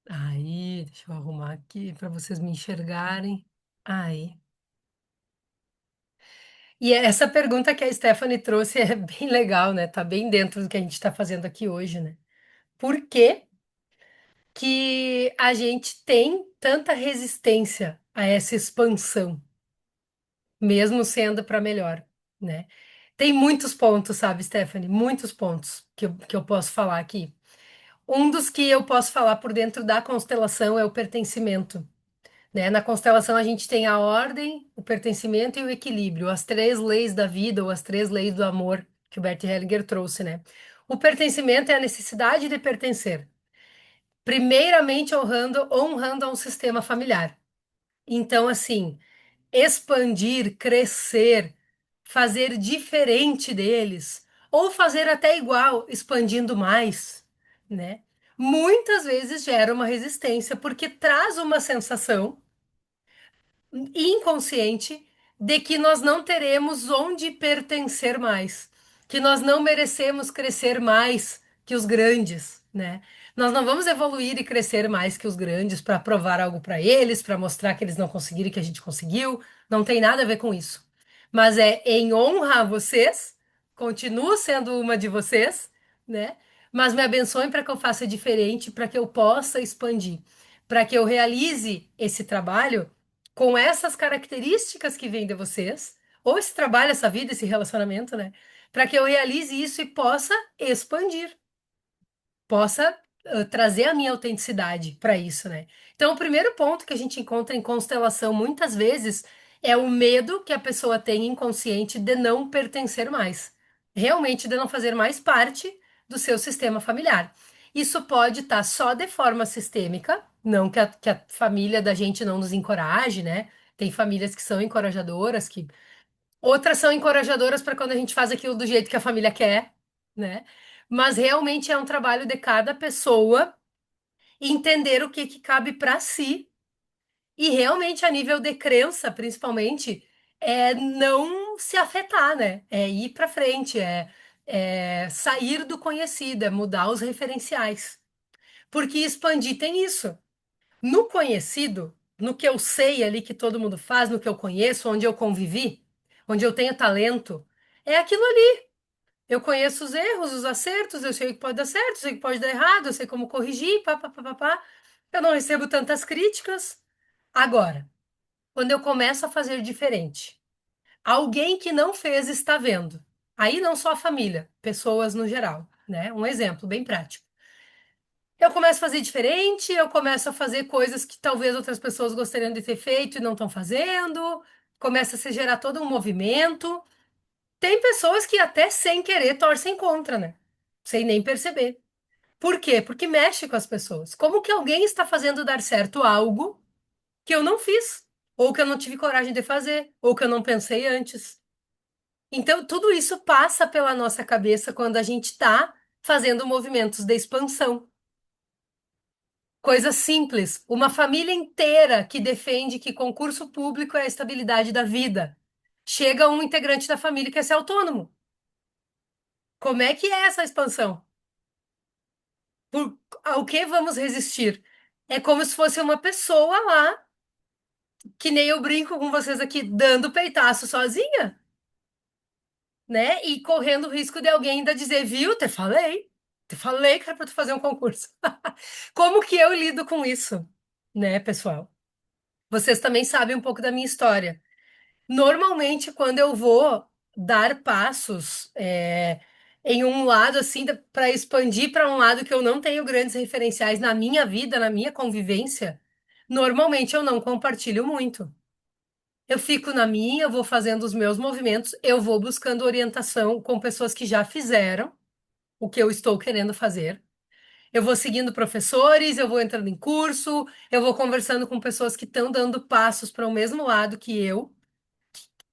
Aí, deixa eu arrumar aqui para vocês me enxergarem. Aí. E essa pergunta que a Stephanie trouxe é bem legal, né? Tá bem dentro do que a gente está fazendo aqui hoje, né? Por que que a gente tem tanta resistência a essa expansão, mesmo sendo para melhor, né? Tem muitos pontos, sabe, Stephanie? Muitos pontos que eu posso falar aqui. Um dos que eu posso falar por dentro da constelação é o pertencimento, né? Na constelação a gente tem a ordem, o pertencimento e o equilíbrio, as três leis da vida ou as três leis do amor que o Bert Hellinger trouxe, né? O pertencimento é a necessidade de pertencer. Primeiramente, honrando um sistema familiar. Então, assim, expandir, crescer, fazer diferente deles, ou fazer até igual, expandindo mais, né? Muitas vezes gera uma resistência, porque traz uma sensação inconsciente de que nós não teremos onde pertencer mais, que nós não merecemos crescer mais que os grandes, né? Nós não vamos evoluir e crescer mais que os grandes para provar algo para eles, para mostrar que eles não conseguiram e que a gente conseguiu. Não tem nada a ver com isso. Mas é em honra a vocês, continuo sendo uma de vocês, né? Mas me abençoem para que eu faça diferente, para que eu possa expandir, para que eu realize esse trabalho com essas características que vêm de vocês, ou esse trabalho, essa vida, esse relacionamento, né? Para que eu realize isso e possa expandir, possa trazer a minha autenticidade para isso, né? Então, o primeiro ponto que a gente encontra em constelação muitas vezes é o medo que a pessoa tem inconsciente de não pertencer mais, realmente de não fazer mais parte do seu sistema familiar. Isso pode estar só de forma sistêmica, não que a família da gente não nos encoraje, né? Tem famílias que são encorajadoras, que outras são encorajadoras para quando a gente faz aquilo do jeito que a família quer, né? Mas realmente é um trabalho de cada pessoa entender o que que cabe para si e realmente a nível de crença, principalmente, é não se afetar, né? É ir para frente, é sair do conhecido, é mudar os referenciais. Porque expandir tem isso. No conhecido, no que eu sei ali que todo mundo faz, no que eu conheço, onde eu convivi, onde eu tenho talento, é aquilo ali. Eu conheço os erros, os acertos, eu sei o que pode dar certo, eu sei o que pode dar errado, eu sei como corrigir, pá, pá, pá, pá, pá. Eu não recebo tantas críticas. Agora, quando eu começo a fazer diferente, alguém que não fez está vendo. Aí não só a família, pessoas no geral, né? Um exemplo bem prático. Eu começo a fazer diferente, eu começo a fazer coisas que talvez outras pessoas gostariam de ter feito e não estão fazendo, começa a se gerar todo um movimento. Tem pessoas que até sem querer torcem contra, né? Sem nem perceber. Por quê? Porque mexe com as pessoas. Como que alguém está fazendo dar certo algo que eu não fiz, ou que eu não tive coragem de fazer, ou que eu não pensei antes? Então, tudo isso passa pela nossa cabeça quando a gente está fazendo movimentos de expansão. Coisa simples, uma família inteira que defende que concurso público é a estabilidade da vida. Chega um integrante da família que quer ser autônomo. Como é que é essa expansão? Por, ao que vamos resistir? É como se fosse uma pessoa lá, que nem eu brinco com vocês aqui, dando peitaço sozinha, né? E correndo o risco de alguém ainda dizer, viu, te falei que era para tu fazer um concurso. Como que eu lido com isso, né, pessoal? Vocês também sabem um pouco da minha história. Normalmente, quando eu vou dar passos em um lado, assim, para expandir para um lado que eu não tenho grandes referenciais na minha vida, na minha convivência, normalmente eu não compartilho muito. Eu fico na minha, eu vou fazendo os meus movimentos, eu vou buscando orientação com pessoas que já fizeram o que eu estou querendo fazer. Eu vou seguindo professores, eu vou entrando em curso, eu vou conversando com pessoas que estão dando passos para o mesmo lado que eu,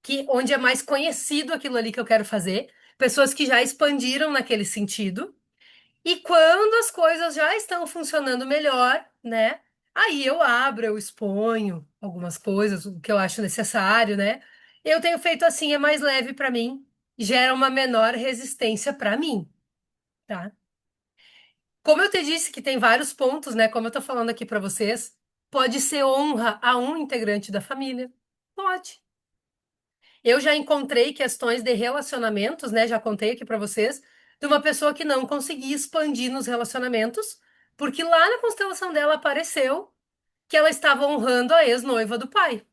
que onde é mais conhecido aquilo ali que eu quero fazer, pessoas que já expandiram naquele sentido. E quando as coisas já estão funcionando melhor, né? Aí eu abro, eu exponho algumas coisas, o que eu acho necessário, né? Eu tenho feito assim, é mais leve para mim, gera uma menor resistência para mim, tá? Como eu te disse que tem vários pontos, né? Como eu tô falando aqui para vocês, pode ser honra a um integrante da família. Pode. Eu já encontrei questões de relacionamentos, né? Já contei aqui para vocês, de uma pessoa que não conseguia expandir nos relacionamentos, porque lá na constelação dela apareceu que ela estava honrando a ex-noiva do pai.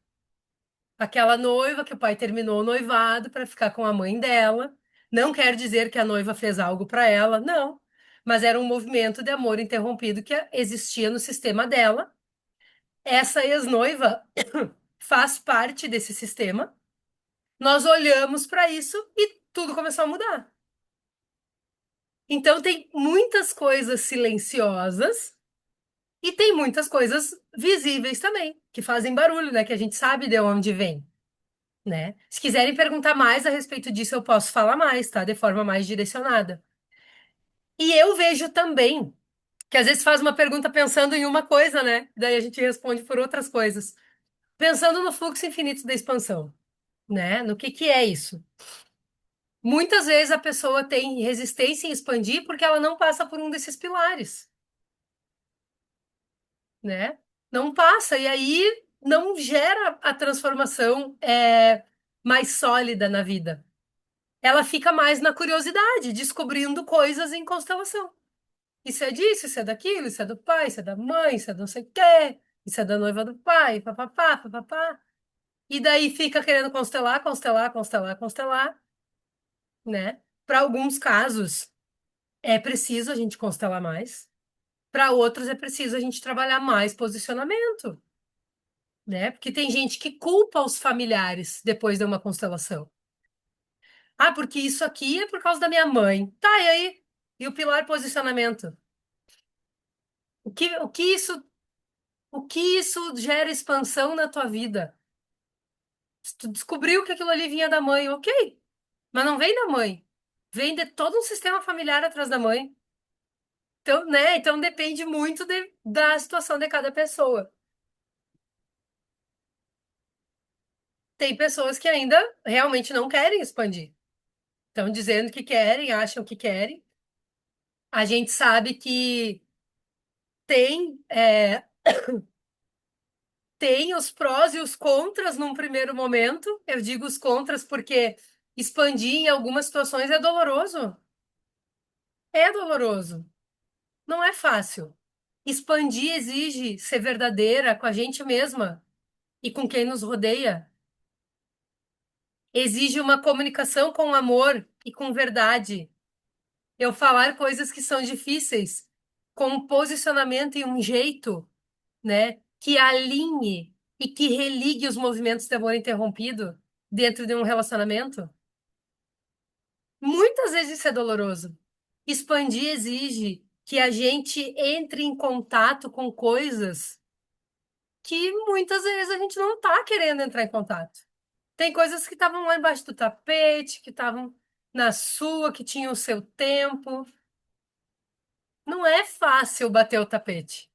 Aquela noiva que o pai terminou o noivado para ficar com a mãe dela. Não quer dizer que a noiva fez algo para ela, não. Mas era um movimento de amor interrompido que existia no sistema dela. Essa ex-noiva faz parte desse sistema. Nós olhamos para isso e tudo começou a mudar. Então, tem muitas coisas silenciosas E tem muitas coisas visíveis também, que fazem barulho, né? Que a gente sabe de onde vem, né? Se quiserem perguntar mais a respeito disso, eu posso falar mais, tá? De forma mais direcionada. E eu vejo também que às vezes faz uma pergunta pensando em uma coisa, né? Daí a gente responde por outras coisas. Pensando no fluxo infinito da expansão, né? No que é isso? Muitas vezes a pessoa tem resistência em expandir porque ela não passa por um desses pilares, né? Não passa, e aí não gera a transformação mais sólida na vida. Ela fica mais na curiosidade, descobrindo coisas em constelação. Isso é disso, isso é daquilo, isso é do pai, isso é da mãe, isso é do não sei o quê, isso é da noiva do pai, papapá, papapá. E daí fica querendo constelar, constelar, constelar, constelar, né? Para alguns casos é preciso a gente constelar mais, para outros é preciso a gente trabalhar mais posicionamento, né? Porque tem gente que culpa os familiares depois de uma constelação. Ah, porque isso aqui é por causa da minha mãe. Tá, e aí? E o pilar posicionamento? O que, o que isso, o que isso gera expansão na tua vida? Se tu descobriu que aquilo ali vinha da mãe, ok, mas não vem da mãe. Vem de todo um sistema familiar atrás da mãe. Então, né? Então depende muito da situação de cada pessoa. Tem pessoas que ainda realmente não querem expandir. Estão dizendo que querem, acham que querem. A gente sabe que tem, tem os prós e os contras num primeiro momento. Eu digo os contras porque expandir em algumas situações é doloroso. É doloroso. Não é fácil. Expandir exige ser verdadeira com a gente mesma e com quem nos rodeia. Exige uma comunicação com amor e com verdade. Eu falar coisas que são difíceis, com um posicionamento e um jeito, né, que alinhe e que religue os movimentos de amor interrompido dentro de um relacionamento. Muitas vezes isso é doloroso. Expandir exige que a gente entre em contato com coisas que muitas vezes a gente não tá querendo entrar em contato. Tem coisas que estavam lá embaixo do tapete, que estavam na sua, que tinham o seu tempo. Não é fácil bater o tapete,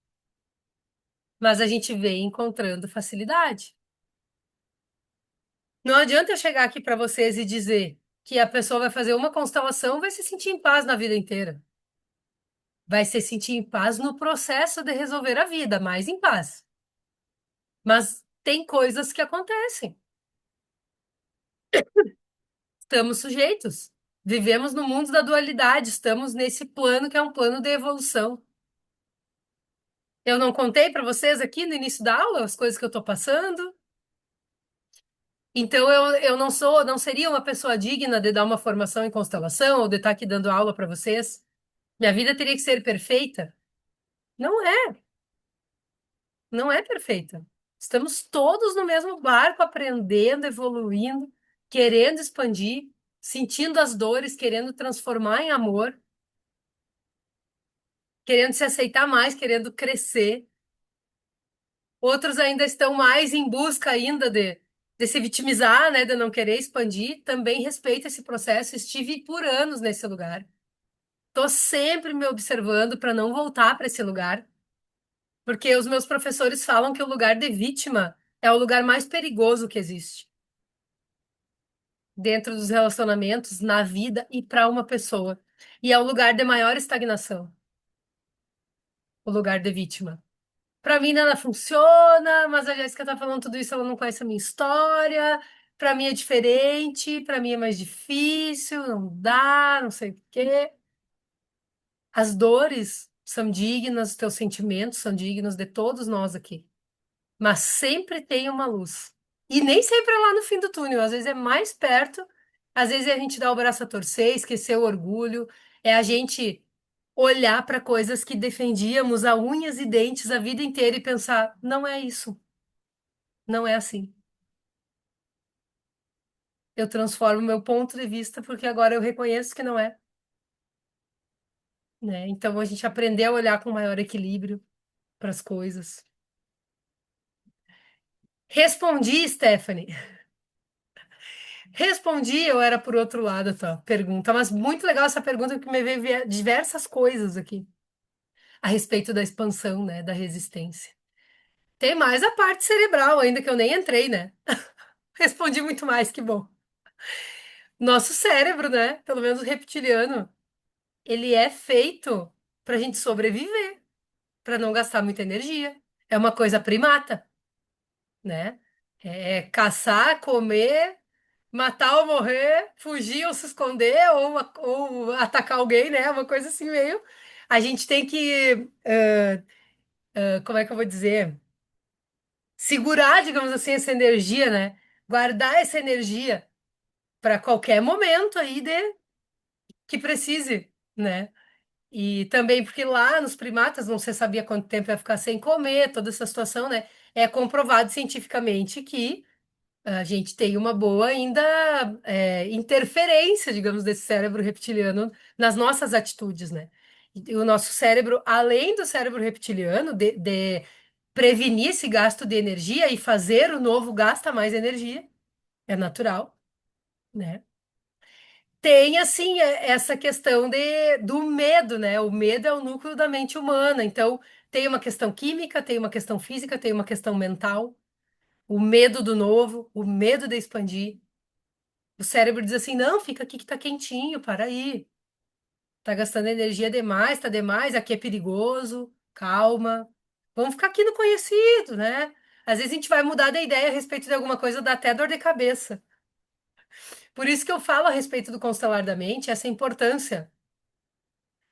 mas a gente vem encontrando facilidade. Não adianta eu chegar aqui para vocês e dizer que a pessoa vai fazer uma constelação e vai se sentir em paz na vida inteira. Vai se sentir em paz no processo de resolver a vida, mais em paz. Mas tem coisas que acontecem. Estamos sujeitos. Vivemos no mundo da dualidade, estamos nesse plano que é um plano de evolução. Eu não contei para vocês aqui no início da aula as coisas que eu estou passando. Então eu não sou, não seria uma pessoa digna de dar uma formação em constelação ou de estar aqui dando aula para vocês. Minha vida teria que ser perfeita? Não é, não é perfeita. Estamos todos no mesmo barco, aprendendo, evoluindo, querendo expandir, sentindo as dores, querendo transformar em amor, querendo se aceitar mais, querendo crescer. Outros ainda estão mais em busca ainda de se vitimizar, né, de não querer expandir. Também respeito esse processo. Estive por anos nesse lugar. Tô sempre me observando para não voltar para esse lugar, porque os meus professores falam que o lugar de vítima é o lugar mais perigoso que existe dentro dos relacionamentos, na vida e para uma pessoa. E é o lugar de maior estagnação, o lugar de vítima. Pra mim nada funciona, mas a Jéssica tá falando tudo isso, ela não conhece a minha história. Pra mim é diferente, pra mim é mais difícil, não dá, não sei o quê. As dores são dignas, os teus sentimentos são dignos de todos nós aqui. Mas sempre tem uma luz. E nem sempre é lá no fim do túnel, às vezes é mais perto, às vezes é a gente dar o braço a torcer, esquecer o orgulho, é a gente olhar para coisas que defendíamos a unhas e dentes a vida inteira e pensar, não é isso, não é assim. Eu transformo meu ponto de vista porque agora eu reconheço que não é, né? Então a gente aprender a olhar com maior equilíbrio. para as coisas. Respondi, Stephanie. Respondi, eu era por outro lado a tua pergunta, mas muito legal essa pergunta que me veio diversas coisas aqui a respeito da expansão, né, da resistência. Tem mais a parte cerebral ainda que eu nem entrei, né? Respondi muito mais, que bom. Nosso cérebro, né, pelo menos o reptiliano, ele é feito para a gente sobreviver, para não gastar muita energia. É uma coisa primata, né? É caçar, comer, matar ou morrer, fugir ou se esconder, ou atacar alguém, né? Uma coisa assim meio. A gente tem que, como é que eu vou dizer? Segurar, digamos assim, essa energia, né? Guardar essa energia para qualquer momento aí que precise, né? E também porque lá nos primatas não se sabia quanto tempo ia ficar sem comer, toda essa situação, né? É comprovado cientificamente que a gente tem uma boa ainda interferência, digamos, desse cérebro reptiliano nas nossas atitudes, né? E o nosso cérebro, além do cérebro reptiliano, de prevenir esse gasto de energia e fazer o novo gasta mais energia, é natural, né? Tem, assim, essa questão do medo, né? O medo é o núcleo da mente humana. Então, tem uma questão química, tem uma questão física, tem uma questão mental. O medo do novo, o medo de expandir. O cérebro diz assim: não, fica aqui que tá quentinho, para aí. Tá gastando energia demais, tá demais, aqui é perigoso, calma. Vamos ficar aqui no conhecido, né? Às vezes a gente vai mudar de ideia a respeito de alguma coisa, dá até dor de cabeça. Por isso que eu falo a respeito do constelar da mente, essa importância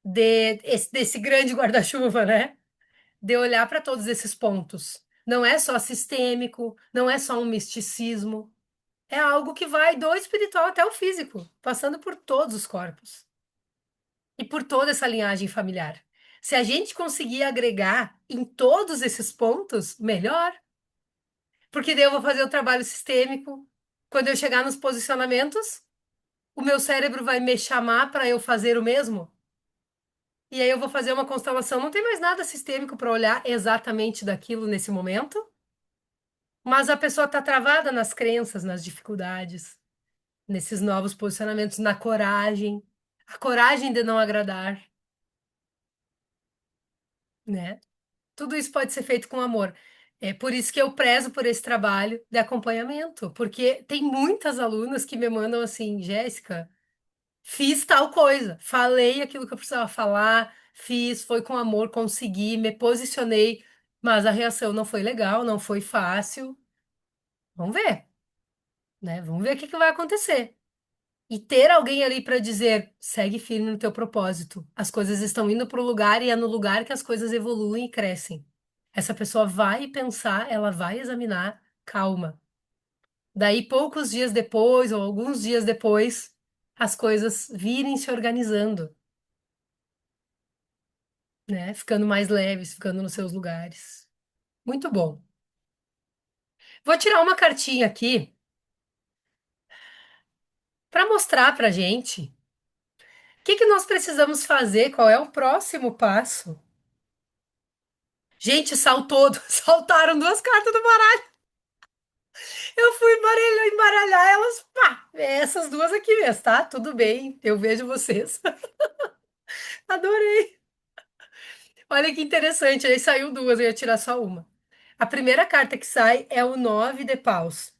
desse grande guarda-chuva, né? De olhar para todos esses pontos. Não é só sistêmico, não é só um misticismo. É algo que vai do espiritual até o físico, passando por todos os corpos e por toda essa linhagem familiar. Se a gente conseguir agregar em todos esses pontos, melhor. Porque daí eu vou fazer o trabalho sistêmico. Quando eu chegar nos posicionamentos, o meu cérebro vai me chamar para eu fazer o mesmo. E aí eu vou fazer uma constelação. Não tem mais nada sistêmico para olhar exatamente daquilo nesse momento, mas a pessoa está travada nas crenças, nas dificuldades, nesses novos posicionamentos, na coragem, a coragem de não agradar, né? Tudo isso pode ser feito com amor. É por isso que eu prezo por esse trabalho de acompanhamento, porque tem muitas alunas que me mandam assim, Jéssica, fiz tal coisa, falei aquilo que eu precisava falar, fiz, foi com amor, consegui, me posicionei, mas a reação não foi legal, não foi fácil. Vamos ver, né? Vamos ver o que que vai acontecer. E ter alguém ali para dizer, segue firme no teu propósito. As coisas estão indo para o lugar e é no lugar que as coisas evoluem e crescem. Essa pessoa vai pensar, ela vai examinar, calma. Daí, poucos dias depois, ou alguns dias depois, as coisas virem se organizando, né? Ficando mais leves, ficando nos seus lugares. Muito bom. Vou tirar uma cartinha aqui para mostrar para gente o que que nós precisamos fazer, qual é o próximo passo. Gente, saltou, saltaram duas cartas do baralho. Eu fui embaralhar elas, pá, essas duas aqui mesmo, tá? Tudo bem, eu vejo vocês. Adorei. Olha que interessante, aí saiu duas, eu ia tirar só uma. A primeira carta que sai é o nove de paus.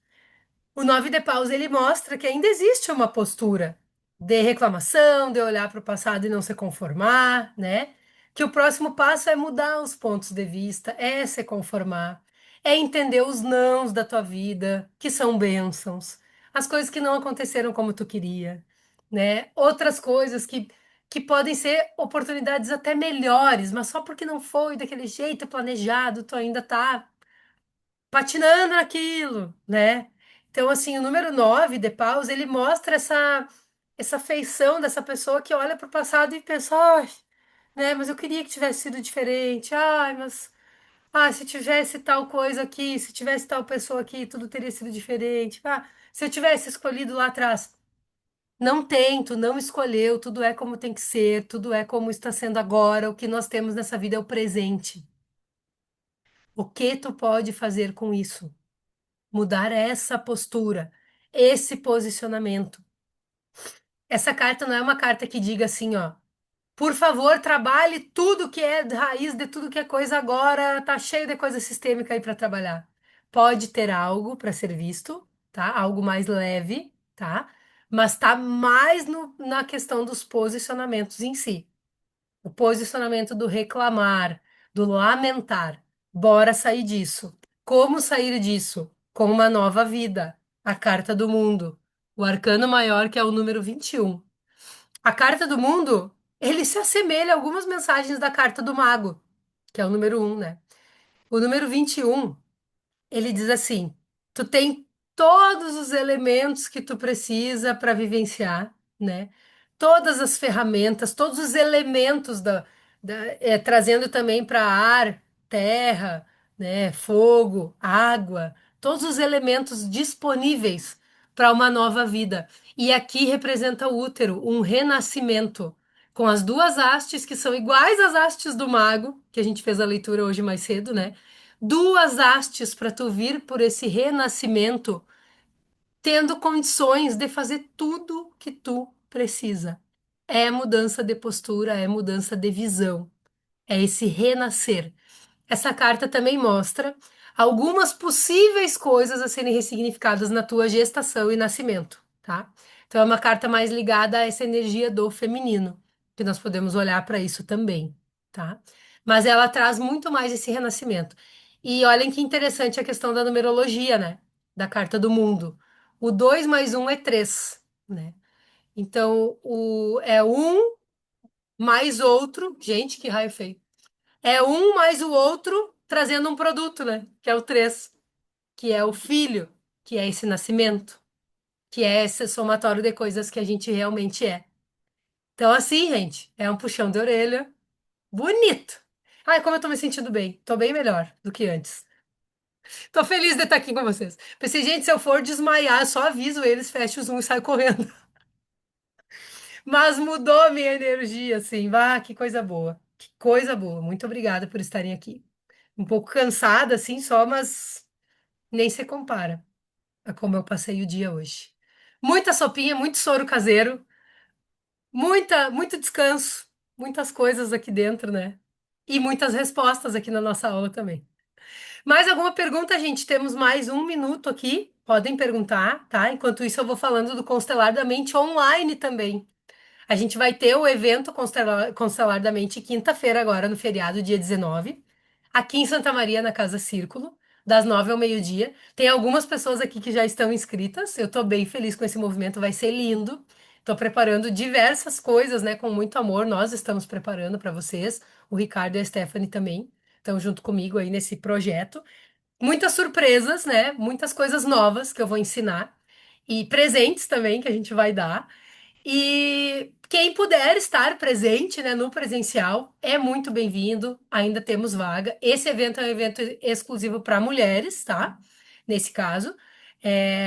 O nove de paus, ele mostra que ainda existe uma postura de reclamação, de olhar para o passado e não se conformar, né? Que o próximo passo é mudar os pontos de vista, é se conformar, é entender os nãos da tua vida, que são bênçãos, as coisas que não aconteceram como tu queria, né? Outras coisas que podem ser oportunidades até melhores, mas só porque não foi daquele jeito planejado, tu ainda tá patinando naquilo, né? Então, assim, o número 9 de paus, ele mostra essa feição dessa pessoa que olha para o passado e pensa, ai, né, mas eu queria que tivesse sido diferente, ai, mas, se tivesse tal coisa aqui, se tivesse tal pessoa aqui, tudo teria sido diferente, se eu tivesse escolhido lá atrás. Não tem, tu não escolheu, tudo é como tem que ser, tudo é como está sendo agora, o que nós temos nessa vida é o presente. O que tu pode fazer com isso? Mudar essa postura, esse posicionamento. Essa carta não é uma carta que diga assim, ó, por favor, trabalhe tudo que é raiz de tudo que é coisa agora, tá cheio de coisa sistêmica aí para trabalhar. Pode ter algo para ser visto, tá? Algo mais leve, tá? Mas tá mais na questão dos posicionamentos em si. O posicionamento do reclamar, do lamentar. Bora sair disso. Como sair disso? Com uma nova vida. A carta do mundo. O arcano maior, que é o número 21. A carta do mundo, ele se assemelha a algumas mensagens da carta do mago, que é o número 1, né? O número 21 ele diz assim: tu tem todos os elementos que tu precisa para vivenciar, né? Todas as ferramentas, todos os elementos trazendo também para ar, terra, né? Fogo, água, todos os elementos disponíveis para uma nova vida. E aqui representa o útero, um renascimento. Com as duas hastes que são iguais às hastes do mago, que a gente fez a leitura hoje mais cedo, né? Duas hastes para tu vir por esse renascimento, tendo condições de fazer tudo que tu precisa. É mudança de postura, é mudança de visão, é esse renascer. Essa carta também mostra algumas possíveis coisas a serem ressignificadas na tua gestação e nascimento, tá? Então é uma carta mais ligada a essa energia do feminino, que nós podemos olhar para isso também, tá? Mas ela traz muito mais esse renascimento. E olhem que interessante a questão da numerologia, né? Da carta do mundo. O 2 mais um é 3, né? Então, é um mais outro. Gente, que raio feio. É um mais o outro trazendo um produto, né? Que é o 3, que é o filho, que é esse nascimento, que é esse somatório de coisas que a gente realmente é. Então, assim, gente, é um puxão de orelha bonito. Ai, como eu tô me sentindo bem. Tô bem melhor do que antes. Tô feliz de estar aqui com vocês. Pensei, gente, se eu for desmaiar, só aviso eles, fecho o Zoom e saio correndo. Mas mudou a minha energia, assim. Ah, que coisa boa. Que coisa boa. Muito obrigada por estarem aqui. Um pouco cansada, assim, só, mas nem se compara a como eu passei o dia hoje. Muita sopinha, muito soro caseiro, muito descanso, muitas coisas aqui dentro, né? E muitas respostas aqui na nossa aula também. Mais alguma pergunta, gente? Temos mais um minuto aqui. Podem perguntar, tá? Enquanto isso, eu vou falando do Constelar da Mente online também. A gente vai ter o evento Constelar da Mente quinta-feira, agora no feriado, dia 19, aqui em Santa Maria, na Casa Círculo, das 9 ao meio-dia. Tem algumas pessoas aqui que já estão inscritas. Eu estou bem feliz com esse movimento, vai ser lindo. Estou preparando diversas coisas, né, com muito amor. Nós estamos preparando para vocês. O Ricardo e a Stephanie também estão junto comigo aí nesse projeto. Muitas surpresas, né? Muitas coisas novas que eu vou ensinar. E presentes também que a gente vai dar. E quem puder estar presente, né, no presencial, é muito bem-vindo. Ainda temos vaga. Esse evento é um evento exclusivo para mulheres, tá? Nesse caso.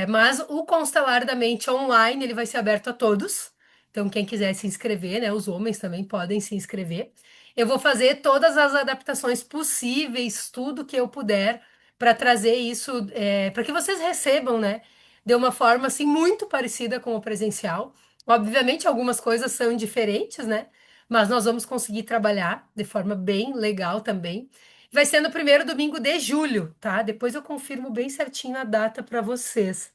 Mas o Constelar da Mente online, ele vai ser aberto a todos. Então, quem quiser se inscrever, né, os homens também podem se inscrever. Eu vou fazer todas as adaptações possíveis, tudo que eu puder, para trazer isso, para que vocês recebam, né, de uma forma assim muito parecida com o presencial. Obviamente, algumas coisas são diferentes, né? Mas nós vamos conseguir trabalhar de forma bem legal também. Vai ser no primeiro domingo de julho, tá? Depois eu confirmo bem certinho a data para vocês.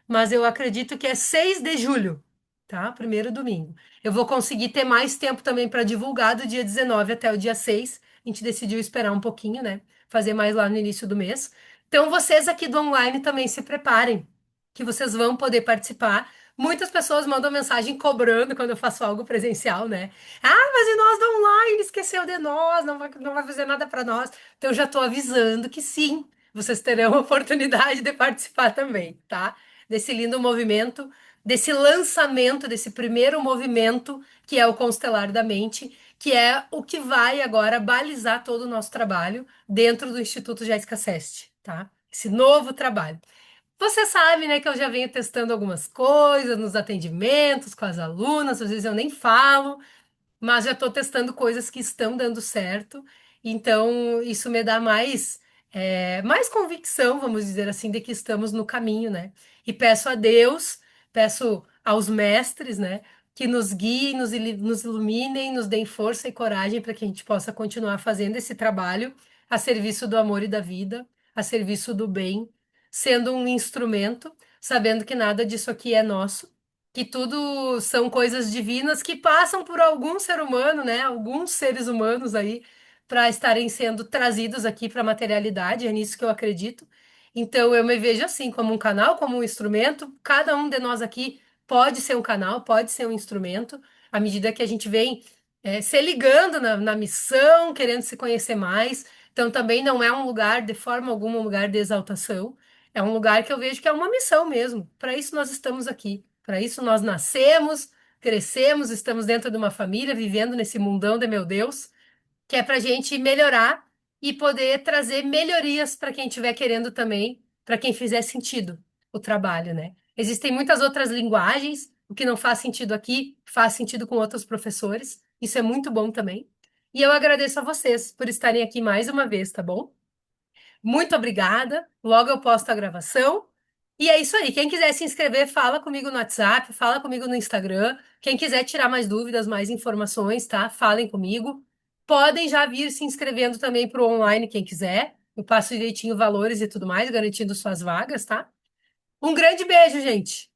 Mas eu acredito que é 6 de julho, tá? Primeiro domingo. Eu vou conseguir ter mais tempo também para divulgar do dia 19 até o dia 6. A gente decidiu esperar um pouquinho, né? Fazer mais lá no início do mês. Então, vocês aqui do online também se preparem, que vocês vão poder participar. Muitas pessoas mandam mensagem cobrando quando eu faço algo presencial, né? Ah, mas e nós do online? Esqueceu de nós, não vai fazer nada para nós. Então, eu já estou avisando que sim, vocês terão a oportunidade de participar também, tá? Desse lindo movimento, desse lançamento, desse primeiro movimento, que é o Constelar da Mente, que é o que vai agora balizar todo o nosso trabalho dentro do Instituto Jéssica Seste, tá? Esse novo trabalho. Você sabe, né, que eu já venho testando algumas coisas nos atendimentos com as alunas, às vezes eu nem falo, mas já estou testando coisas que estão dando certo. Então, isso me dá mais mais convicção, vamos dizer assim, de que estamos no caminho, né? E peço a Deus, peço aos mestres, né, que nos guiem, nos iluminem, nos deem força e coragem para que a gente possa continuar fazendo esse trabalho a serviço do amor e da vida, a serviço do bem, sendo um instrumento, sabendo que nada disso aqui é nosso, que tudo são coisas divinas que passam por algum ser humano, né? Alguns seres humanos aí para estarem sendo trazidos aqui para a materialidade, é nisso que eu acredito. Então, eu me vejo assim, como um canal, como um instrumento. Cada um de nós aqui pode ser um canal, pode ser um instrumento, à medida que a gente vem se ligando na missão, querendo se conhecer mais. Então, também não é um lugar, de forma alguma, um lugar de exaltação. É um lugar que eu vejo que é uma missão mesmo. Para isso nós estamos aqui. Para isso nós nascemos, crescemos, estamos dentro de uma família, vivendo nesse mundão de meu Deus que é para a gente melhorar e poder trazer melhorias para quem estiver querendo também, para quem fizer sentido o trabalho, né? Existem muitas outras linguagens, o que não faz sentido aqui faz sentido com outros professores, isso é muito bom também. E eu agradeço a vocês por estarem aqui mais uma vez, tá bom? Muito obrigada. Logo eu posto a gravação. E é isso aí. Quem quiser se inscrever, fala comigo no WhatsApp, fala comigo no Instagram. Quem quiser tirar mais dúvidas, mais informações, tá? Falem comigo. Podem já vir se inscrevendo também para o online, quem quiser. Eu passo direitinho valores e tudo mais, garantindo suas vagas, tá? Um grande beijo, gente!